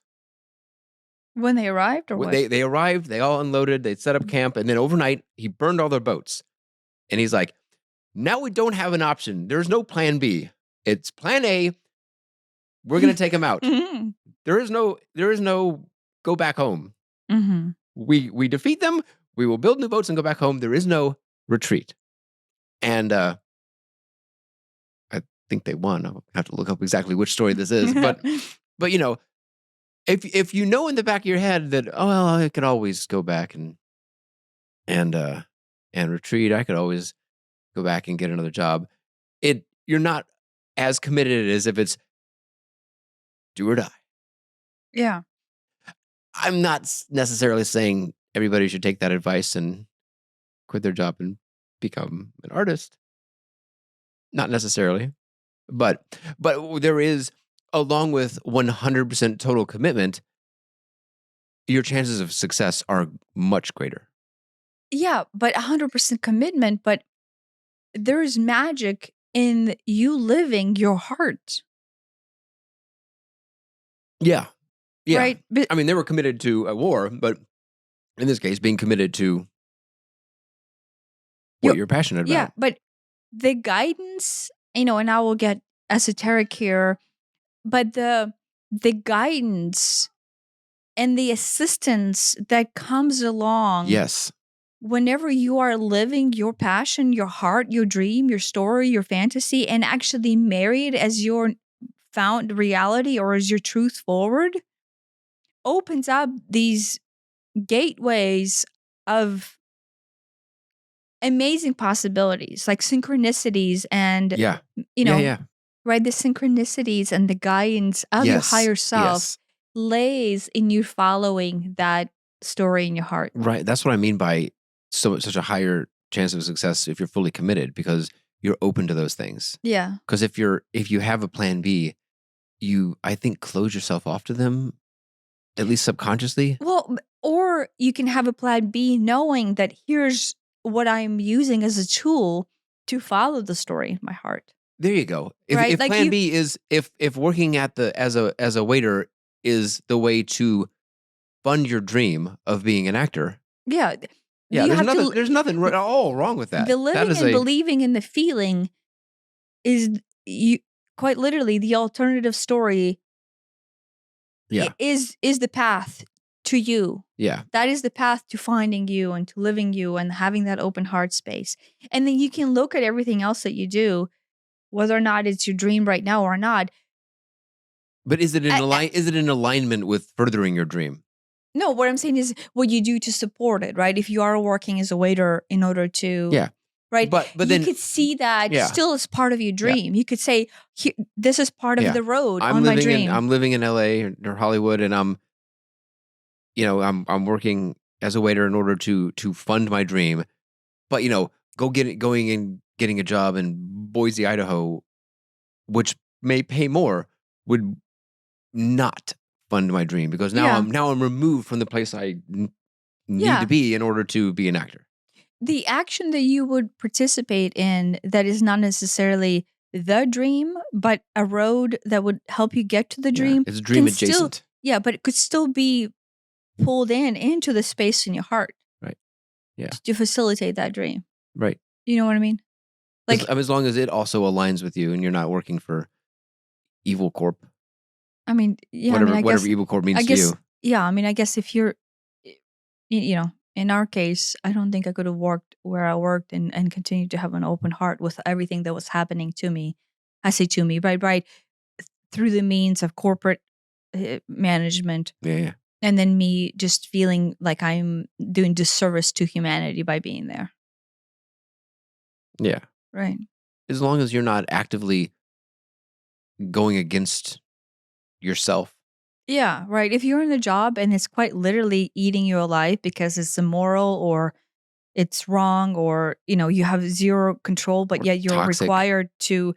When they arrived, or what? They arrived, they all unloaded, they set up camp, and then overnight he burned all their boats. And he's like, now we don't have an option. There's no plan B. It's plan A. We're gonna take them out. Mhm. There is no go back home. Mhm. We defeat them, we will build new boats and go back home. There is no retreat. And I think they won. I'll have to look up exactly which story this is. But if you know in the back of your head that, oh well, I could always go back and retreat, I could always go back and get another job. You're not as committed as if it's do or die. Yeah. I'm not necessarily saying everybody should take that advice and quit their job and become an artist. Not necessarily. But there is, along with 100% total commitment, your chances of success are much greater. Yeah, but 100% commitment, but there is magic in you living your heart. Yeah. Yeah. Right? But I mean, they were committed to a war, but in this case, being committed to what you're passionate about. yeah, but the guidance, and I will get esoteric here, but the guidance and the assistance that comes along Yes. whenever you are living your passion, your heart, your dream, your story, your fantasy, and actually marry it as your found reality or as your truth forward, opens up these gateways of amazing possibilities, like synchronicities and, Yeah. Yeah. right? The synchronicities and the guidance of your Yes. higher self Yes. lays in you following that story in your heart. Right. That's what I mean by such a higher chance of success if you're fully committed, because you're open to those things. Yeah. Because if you have a plan B, you, I think, close yourself off to them, at least subconsciously. Well, or you can have a plan B knowing that here's what I'm using as a tool to follow the story in my heart. There you go. Right? If Like plan B is if working at as a waiter is the way to fund your dream of being an actor. Yeah. Yeah, You have to there's nothing at all wrong with that. the That living is and believing in the feeling is you quite literally the alternative story yeah. is the path to you. Yeah. That is the path to finding you and to living you and having that open heart space. And then you can look at everything else that you do, whether or not it's your dream right now or not. But is it in alignment with furthering your dream? No, what I'm saying is what you do to support it, right? If you are working as a waiter in order to, Yeah. right? But you then could see that yeah. still as part of your dream. You could say, this is part of the road I'm on my living dream. I'm living in LA or Hollywood, and I'm working as a waiter in order to fund my dream. But going and getting a job in Boise, Idaho, which may pay more, would not fund my dream, because now I'm removed from the place I need to be in order to be an actor. The action that you would participate in that is not necessarily the dream, but a road that would help you get to the dream. It's dream adjacent. But it could still be pulled into the space in your heart. Right. Yeah. To facilitate that dream. Right. You know what I mean? Like, as long as it also aligns with you and you're not working for Evil Corp. I mean, yeah. Whatever Evil Corp means to you. Yeah. I mean, I guess if you're, in our case, I don't think I could have worked where I worked and continued to have an open heart with everything that was happening to me. I say to me, right, through the means of corporate management. Yeah. And then me just feeling like I'm doing disservice to humanity by being there. Yeah. Right. As long as you're not actively going against yourself. Yeah, right. If you're in a job and it's quite literally eating you alive because it's immoral or it's wrong, or you have zero control, but or yet you're toxic. required to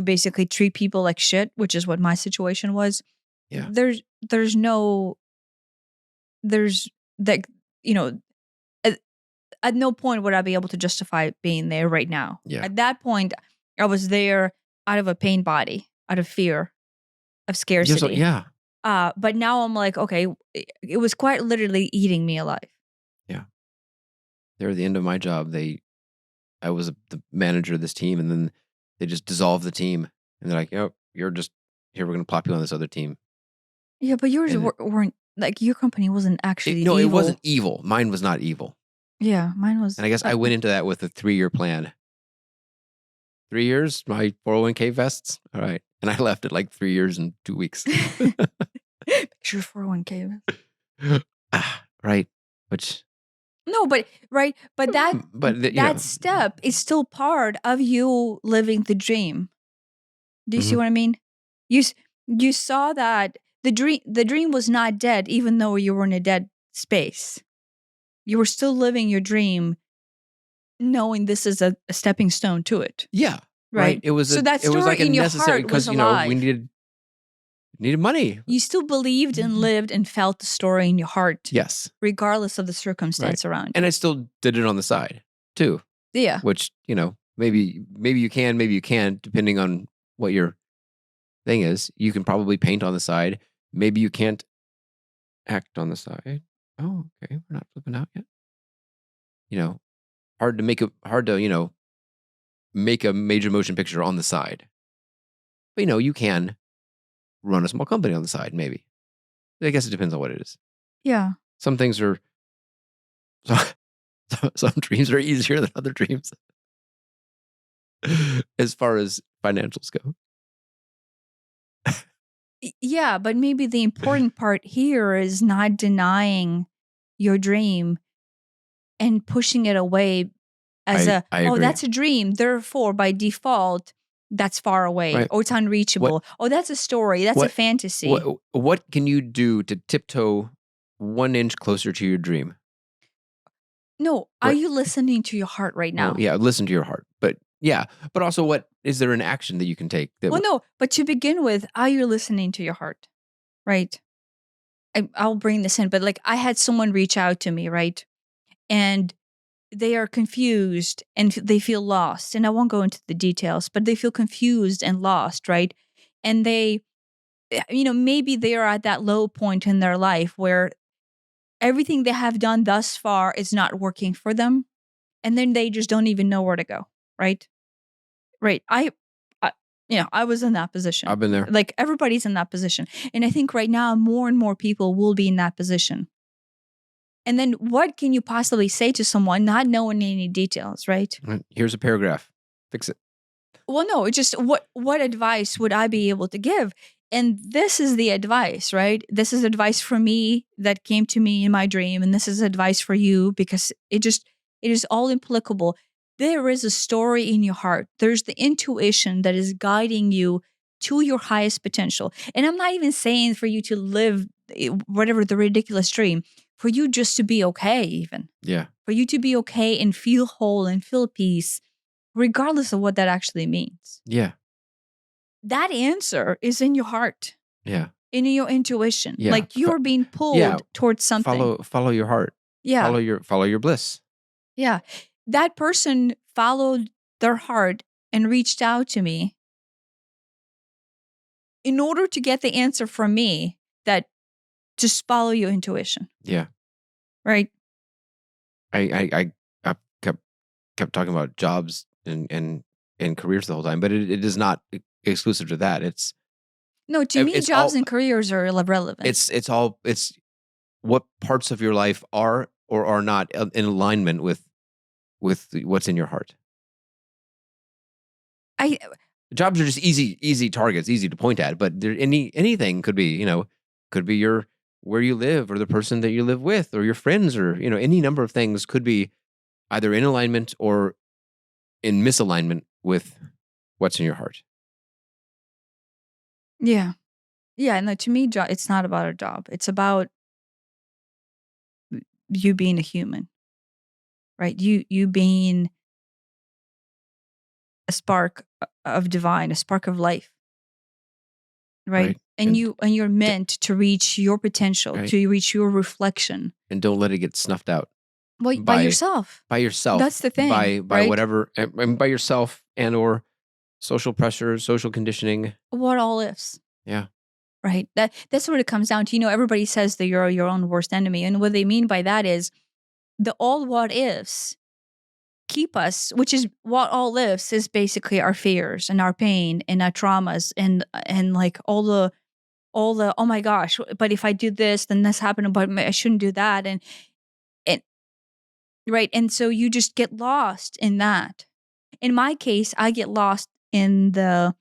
basically treat people like shit, which is what my situation was. Yeah. There's no there's that you know at, at no point would I be able to justify being there right now. Yeah. At that point, I was there out of a pain body, out of fear, of scarcity. Yeah. But now I'm like, okay, it was quite literally eating me alive. Yeah. They're at the end of my job. I was the manager of this team, and then they just dissolved the team, and they're like, "Yep, you're just here. We're going to plop you on this other team." Yeah, but yours And weren't like, your company wasn't actually no, evil. it wasn't evil. Mine was not evil. Yeah, mine was. And I guess I went into that with a 3-year plan. 3 years, my 401k vests. All right. And I left at like 3 years and 2 weeks. Sure, 401k. Right. Which, No, but right, but that know, step is still part of you living the dream. Do you see Mhm. what I mean? You saw that the dream was not dead, even though you were in a dead space. You were still living your dream, knowing this is a stepping stone to it. yeah. Right. It was So that it was story like a in your necessary, heart was because, we alive. needed money. You still believed and lived and felt the story in your heart, Yes. regardless of the circumstance around you. And I still did it on the side too, Yeah. which, maybe you can, maybe you can't, depending on what your thing is. You can probably paint on the side. Maybe you can't act on the side. Oh, okay. We're not flipping out yet. Hard to make a major motion picture on the side. But you can run a small company on the side, maybe. I guess it depends on what it is. Yeah. Some things are some dreams are easier than other dreams. As far as financials go. Yeah, but maybe the important part here is not denying your dream and pushing it away as I agree. that's a dream. Therefore, by default, that's far away, Right. or it's unreachable. That's a story. That's a What- fantasy. What can you do to tiptoe 1 inch closer to your dream? No, are What- you listening to your heart right now? Well, yeah, listen to your heart. But yeah, but also, what is there an action that you can take? Well, no, but to begin with, are you listening to your heart? Right? I'll bring this in, but like, I had someone reach out to me, right? And they are confused and they feel lost. And I won't go into the details, but they feel confused and lost, right? And they, maybe they are at that low point in their life where everything they have done thus far is not working for them. And then they just don't even know where to go, right? Right. I was in that position. I've been there. Like, everybody's in that position. And I think right now more and more people will be in that position. And then what can you possibly say to someone not knowing any details, right? Here's a paragraph. Fix it. Well, no, it's just what advice would I be able to give? And this is the advice, right? This is advice for me that came to me in my dream. And this is advice for you, because it is all applicable. There is a story in your heart. There's the intuition that is guiding you to your highest potential. And I'm not even saying for you to live whatever the ridiculous dream, for you just to be okay, even. Yeah. For you to be okay and feel whole and feel peace, regardless of what that actually means. Yeah. That answer is in your heart, Yeah. in your intuition. Yeah. Like, you're being pulled towards something. Follow your heart. Yeah. Follow your bliss. Yeah. That person followed their heart and reached out to me in order to get the answer from me that just follow your intuition. Yeah. Right? I kept talking about jobs and careers the whole time, but it is not exclusive to that. It's No, to me, jobs and careers are irrelevant. It's what parts of your life are or are not in alignment with what's in your heart. Jobs are just easy targets, easy to point at, but anything could be, could be where you live, or the person that you live with, or your friends, or any number of things could be either in alignment or in misalignment with what's in your heart. Yeah. Yeah, no, to me, it's not about a job. It's about you being a human. right? You being a spark of divine, a spark of life, right? Right. And you're D- meant to reach your potential, right. to reach your reflection. And don't let it get snuffed out Well, by by yourself. yourself, That's the thing, by right? whatever, and by yourself and or social pressure, social conditioning. What all ifs, Yeah. right? That's what it comes down to. Everybody says that you're your own worst enemy. And what they mean by that is the all what ifs keep us, which is what all ifs is basically our fears and our pain and our traumas and like all the oh my gosh, but if I do this, then this happened, but I shouldn't do that. And right. And so you just get lost in that. In my case, I get lost in the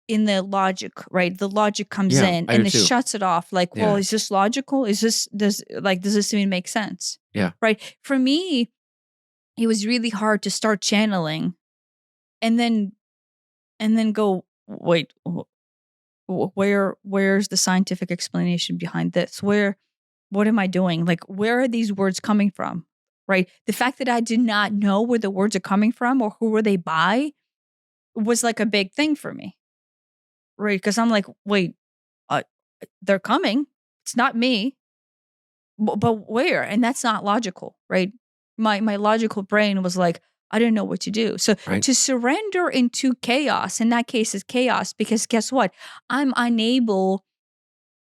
logic, right? The logic comes Yeah, in I do and it too. shuts it off. Like, well, Yeah. is this logical? Does this even make sense? Yeah. Right. For me, it was really hard to start channeling and then go, wait, where's the scientific explanation behind this? What am I doing? Like, where are these words coming from? Right. The fact that I did not know where the words are coming from or who were they by was like a big thing for me. Right. Cause I'm like, wait, uh, they're coming. It's not me, but where? And that's not logical. Right. My logical brain was like, I didn't know what to do. So Right. to surrender into chaos, in that case, is chaos because guess what? I'm unable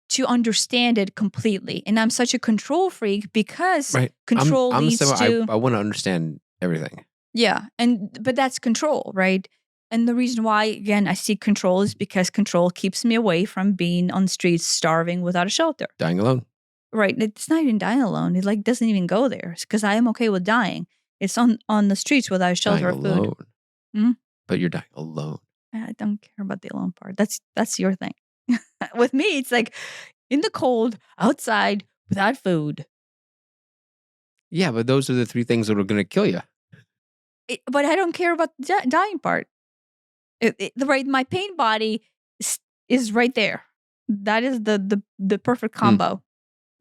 to understand it completely. And I'm such a control freak because Right. control I'm the same leads way. to, I want to understand everything. yeah. But that's control, right? And the reason why, again, I seek control is because control keeps me away from being on the streets starving without a shelter. Dying alone. Right. It's not even dying alone. It like doesn't even go there because I am okay with dying. It's on the streets without a Dying shelter or food. alone. Mhm. But you're dying alone. I don't care about the alone part. That's your thing. With me, it's like in the cold, outside, without food. Yeah, but those are the three things that are going to kill you. But I don't care about the dying part. Right, my pain body is right there. That is the perfect combo,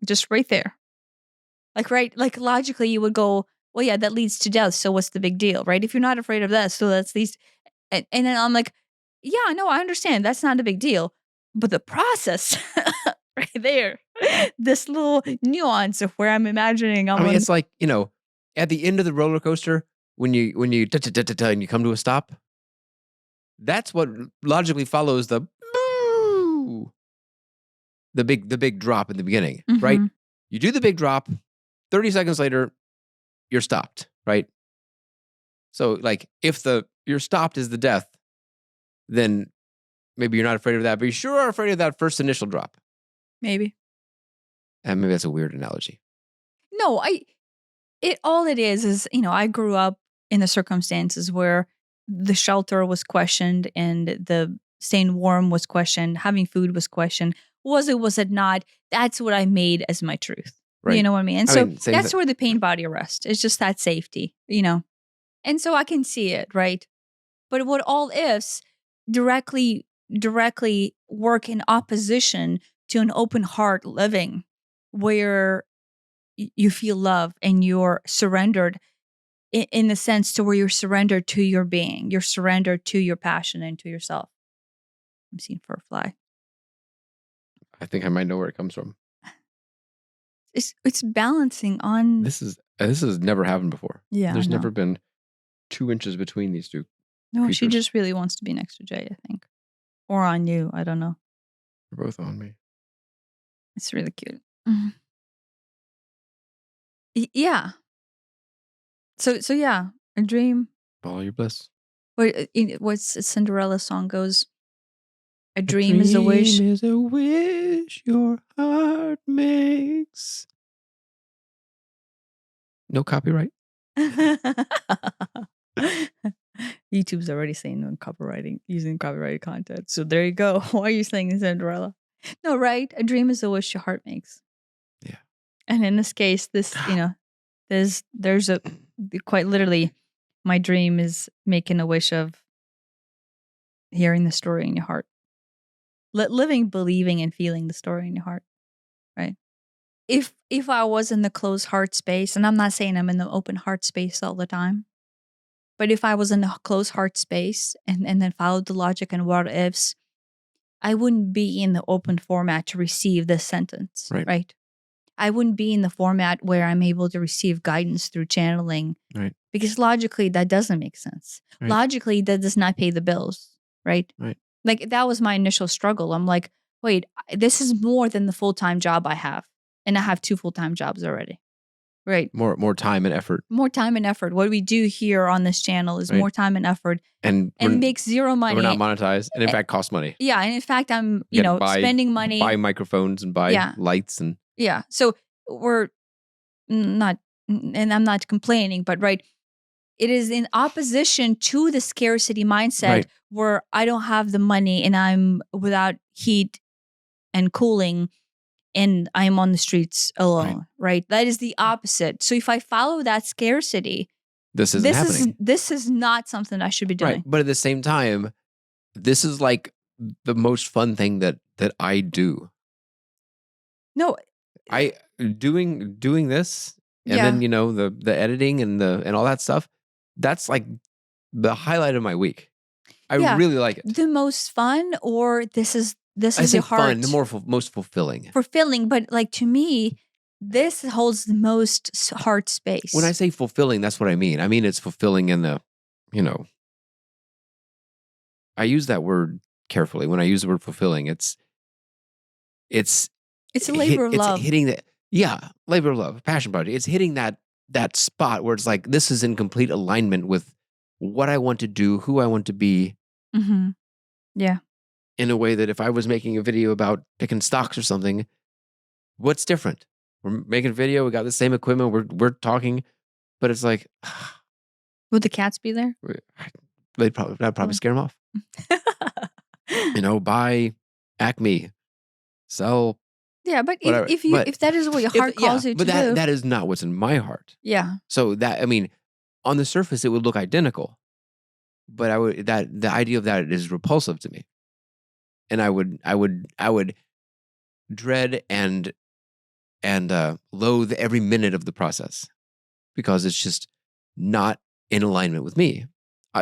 just right there. Like right, like logically, you would go, well, yeah, that leads to death. So what's the big deal, right? If you're not afraid of that, so that's these, and then I'm like, yeah, no, I understand. That's not a big deal, but the process, right there, this little nuance of where I'm imagining I'm I mean, on. it's like, at the end of the roller coaster, when you and you come to a stop, that's what logically follows the boo, the big drop in the beginning, right? Mhm. You do the big drop, 30 seconds later, you're stopped, right? So like if you're stopped is the death, then maybe you're not afraid of that, but you sure are afraid of that first initial drop. Maybe. And maybe that's a weird analogy. No, all it is, I grew up in the circumstances where the shelter was questioned and the staying warm was questioned, having food was questioned. Was it not? That's what I made as my truth. You Right. know what I mean? And I so mean, same that's thing. where the pain body rests. It's just that safety. And so I can see it, right? But what all ifs directly work in opposition to an open heart living where you feel love and you're surrendered in the sense to where you're surrendered to your being, you're surrendered to your passion and to yourself. I'm seeing fur fly. I think I might know where it comes from. It's balancing on. This has never happened before. Yeah, There's I know. never been 2 inches between these two No, she creatures. just really wants to be next to Jay, I think, or on you. I don't know. They're both on me. It's really cute. Mhm. Yeah. So yeah, a dream. Follow your bliss. What's the Cinderella song goes? A A dream is a wish. dream is a wish your heart makes. No copyright. YouTube's already saying no copywriting, using copyrighted content. So there you go. Why are you saying Cinderella? No, right? A dream is a wish your heart makes. Yeah. And in this case, there's a quite literally, my dream is making a wish of hearing the story in your heart, living, believing, and feeling the story in your heart. Right? if I was in the closed heart space, and I'm not saying I'm in the open heart space all the time, but if I was in a closed heart space and then followed the logic and what ifs, I wouldn't be in the open format to receive this sentence, Right. right? I wouldn't be in the format where I'm able to receive guidance through channeling, Right. because logically that doesn't make sense. Right. Logically, that does not pay the bills, right? Right. Like that was my initial struggle. I'm like, wait, this is more than the full-time job I have. And I have 2 full-time jobs already. Right. More time and effort. More time and effort. What we do here on this channel is Right. more time and effort And makes zero money. we're not monetized, and in fact costs money. Yeah, and in fact I'm, Buy spending money. buy microphones and buy lights and Yeah. So we're not, and I'm not complaining, but right, it is in opposition to the scarcity mindset, Right. where I don't have the money and I'm without heat and cooling and I'm on the streets alone, right? That is the opposite. So if I follow that scarcity, this isn't happening. This is not something I should be doing. Right. But at the same time, this is like the most fun thing that I do. No, I doing this, and then the editing and all that stuff. That's like the highlight of my week. I really like it. The most fun, or this is I say your heart. fun, the most fulfilling. Fulfilling, but like to me, this holds the most heart space. When I say fulfilling, that's what I mean. I mean it's fulfilling in the, I use that word carefully. When I use the word fulfilling, it's a labor of love. It's hitting that, labor of love, passion project. It's hitting that spot where it's like, this is in complete alignment with what I want to do, who I want to be. Mm-hmm. Yeah. In a way that if I was making a video about picking stocks or something, what's different? We're making a video, we got the same equipment, we're talking, but it's like, would the cats be there? That'd probably scare them off. Buy Acme, sell. Yeah, but if that is what your heart calls you to do, but that is not what's in my heart. Yeah. So that, I mean, on the surface it would look identical, but the idea of that is repulsive to me. And I would dread and loathe every minute of the process, because it's just not in alignment with me.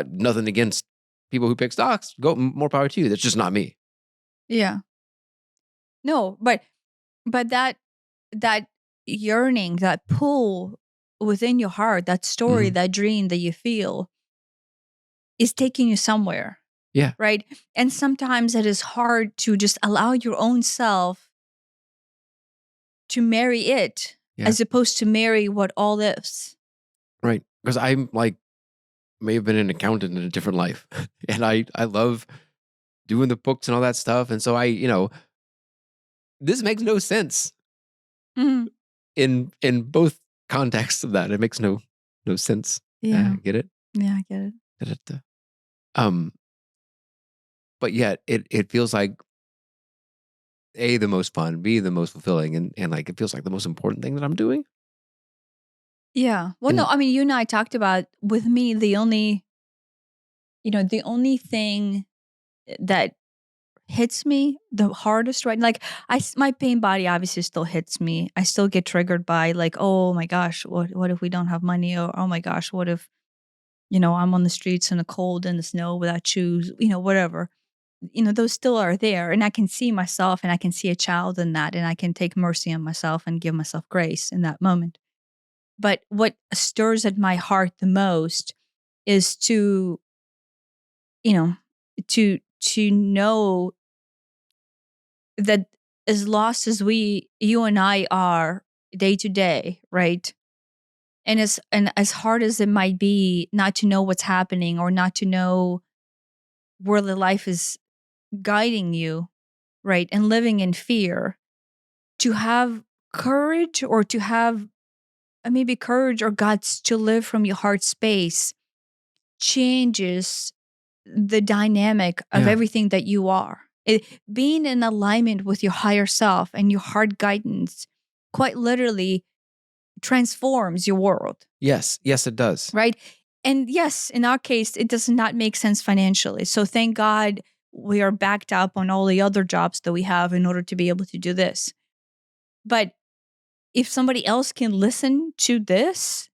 Nothing against people who pick stocks. Go, more power to you. That's just not me. Yeah. No, but that yearning, that pull within your heart, that story, that dream that you feel is taking you somewhere. Yeah. Right. And sometimes it is hard to just allow your own self to marry it, as opposed to marry what all is. Right. Because I'm like, may have been an accountant in a different life. And I love doing the books and all that stuff. And so this makes no sense. Mm-hmm. In both contexts of that. It makes no sense. Yeah. Get it? Yeah, I get it. But yet it feels like A, the most fun, B, the most fulfilling, and like it feels like the most important thing that I'm doing. Yeah. Well, no, I mean, you and I talked about, with me, the only thing that hits me the hardest, right? Like my pain body obviously still hits me. I still get triggered by like, oh my gosh, what if we don't have money? Or, oh my gosh, what if, I'm on the streets in the cold and the snow without shoes, whatever. Those still are there, and I can see myself, and I can see a child in that, and I can take mercy on myself and give myself grace in that moment. But what stirs at my heart the most is to know that as lost as you and I are day to day, right? And as hard as it might be not to know what's happening, or not to know where the life is guiding you, right? And living in fear, to have courage, or to have maybe courage or guts to live from your heart space changes the dynamic of everything that you are. Being in alignment with your higher self and your heart guidance quite literally transforms your world. Yes, it does. Right? And yes, in our case, it does not make sense financially. So thank God we are backed up on all the other jobs that we have in order to be able to do this. But if somebody else can listen to this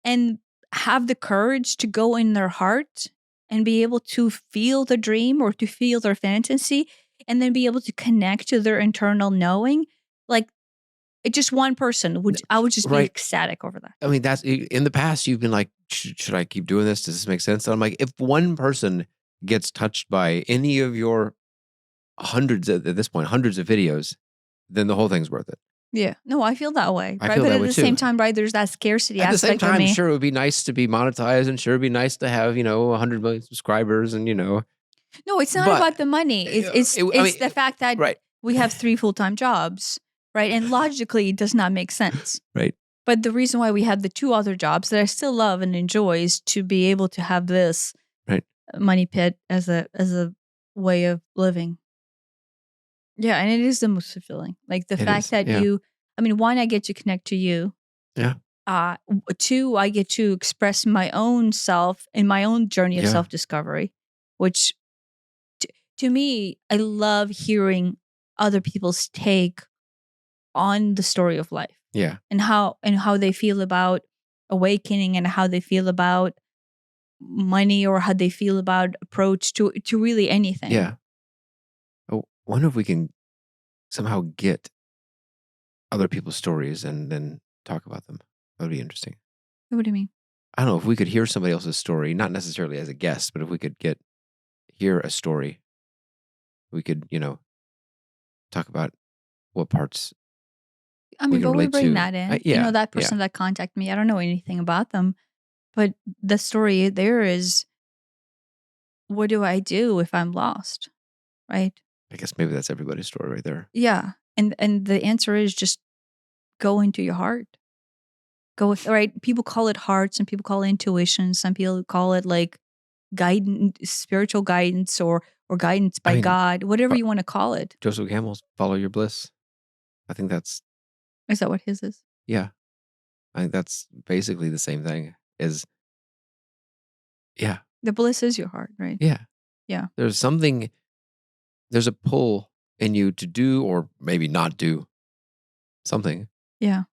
and have the courage to go in their heart and be able to feel the dream or to feel their fantasy and then be able to connect to their internal knowing, like it just one person I would just be Right. ecstatic over that. I mean, that's in the past. You've been like, should I keep doing this? Does this make sense? And I'm like, if one person gets touched by any of your hundreds at this point, hundreds of videos, then the whole thing's worth it. Yeah. No, I feel that way. I Right. feel But that at way the same too. time, right, there's that scarcity At the same aspect of time, me. sure, it would be nice to be monetized, and sure, it'd be nice to have 100 million subscribers, and No, it's not But about the money. It's I it's mean, the fact that right, we have 3 full-time jobs, right? And logically, it does not make sense. right, But the reason why we have the 2 other jobs that I still love and enjoy is to be able to have this right. money pit as a way of living. Yeah, and it is the most fulfilling. Like the It fact is, that yeah, I mean, 1, I get to connect to you. yeah, 2, I get to express my own self in my own journey of yeah, self-discovery, which to me, I love hearing other people's take on the story of life yeah, and how they feel about awakening and how they feel about money or how they feel about approach to really anything. yeah. I wonder if we can somehow get other people's stories and then talk about them. That would be interesting. What do you mean? I don't know if we could hear somebody else's story, not necessarily as a guest, but if we could hear a story, we could, talk about what parts I we mean, can but we relate bring to. that in. Yeah, That yeah. person that contacted me, I don't know anything about them, but the story there is, what do I do if I'm lost? Right? I guess maybe that's everybody's story right there. Yeah. And the answer is just go into your heart. Go with, right. People call it hearts and people call it intuition. Some people call it like guidance, spiritual guidance or guidance I by mean, God, whatever fo- you want to call it. Joseph Campbell's "Follow Your Bliss." I think that's Is that what his is? yeah. I think that's basically the same thing. Is yeah, The bliss is your heart, right? yeah. Yeah. There's a pull in you to do or maybe not do something. Yeah.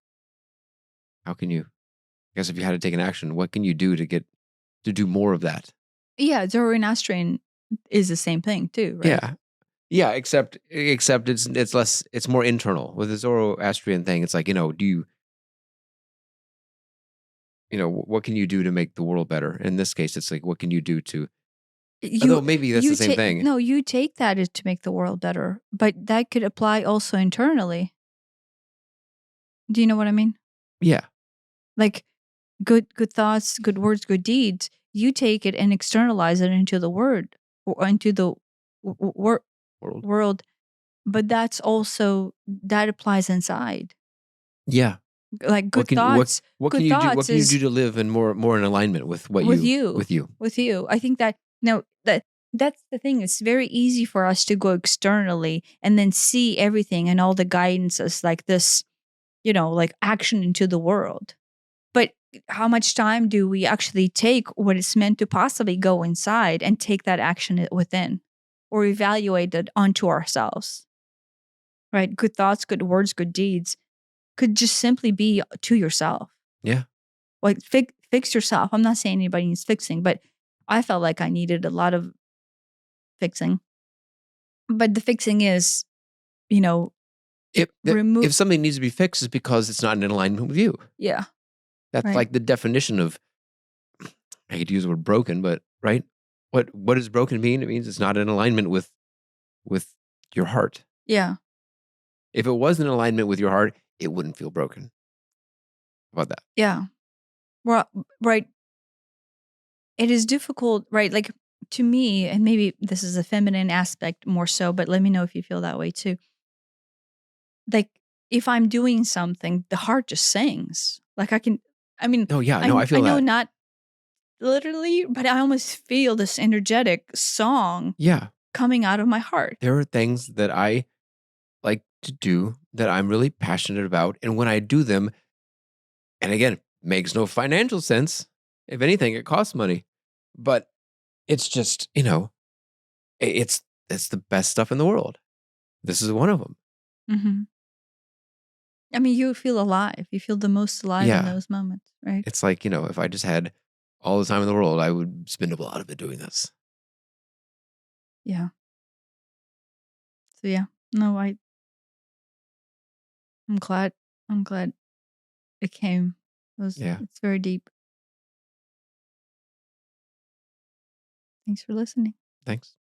How can you? I guess if you had to take an action, what can you do to do more of that? Yeah. Zoroastrian is the same thing too, right? Yeah, yeah. Except it's less. It's more internal with the Zoroastrian thing. It's like do what can you do to make the world better? In this case, it's like what can you do to? Although maybe that's the same thing. No, you take that as to make the world better, but that could apply also internally. Do you know what I mean? Yeah, Like good thoughts, good words, good deeds. You take it and externalize it into the word or into the world. world, but that applies inside. Yeah. Like good thoughts. What good can you do? thoughts What can you is do to live in more in alignment with what with with you? you. I think that no that's the thing. It's very easy for us to go externally and then see everything and all the guidance as like this, like action into the world. But how much time do we actually take what it's meant to possibly go inside and take that action within or evaluate it onto ourselves? Right? Good thoughts, good words, good deeds could just simply be to yourself. Yeah. Like fix yourself. I'm not saying anybody needs fixing, but I felt like I needed a lot of fixing. But the fixing is, remove. If something needs to be fixed, it's because it's not in alignment with you. Yeah. That's Right. like the definition of. I hate to use the word broken, but right. What does broken mean? It means it's not in alignment with your heart. Yeah. If it was in alignment with your heart, it wouldn't feel broken. How about that? Yeah. Well, right. It is difficult, right? Like to me, and maybe this is a feminine aspect more so, but let me know if you feel that way too. Like if I'm doing something, the heart just sings. Like I mean, Oh yeah, no, I feel know that. not literally, but I almost feel this energetic song Yeah. coming out of my heart. There are things that I like to do that I'm really passionate about. And when I do them, and again, makes no financial sense. If anything, it costs money. But it's just, it's the best stuff in the world. This is one of them. Mm-hmm. I mean, you feel alive. You feel the most alive in Yeah. those moments, right? It's like, if I just had all the time in the world, I would spend a lot of it doing this. Yeah. So yeah. No, I'm glad. I'm glad it came. Yeah. It's very deep. Thanks for listening. Thanks.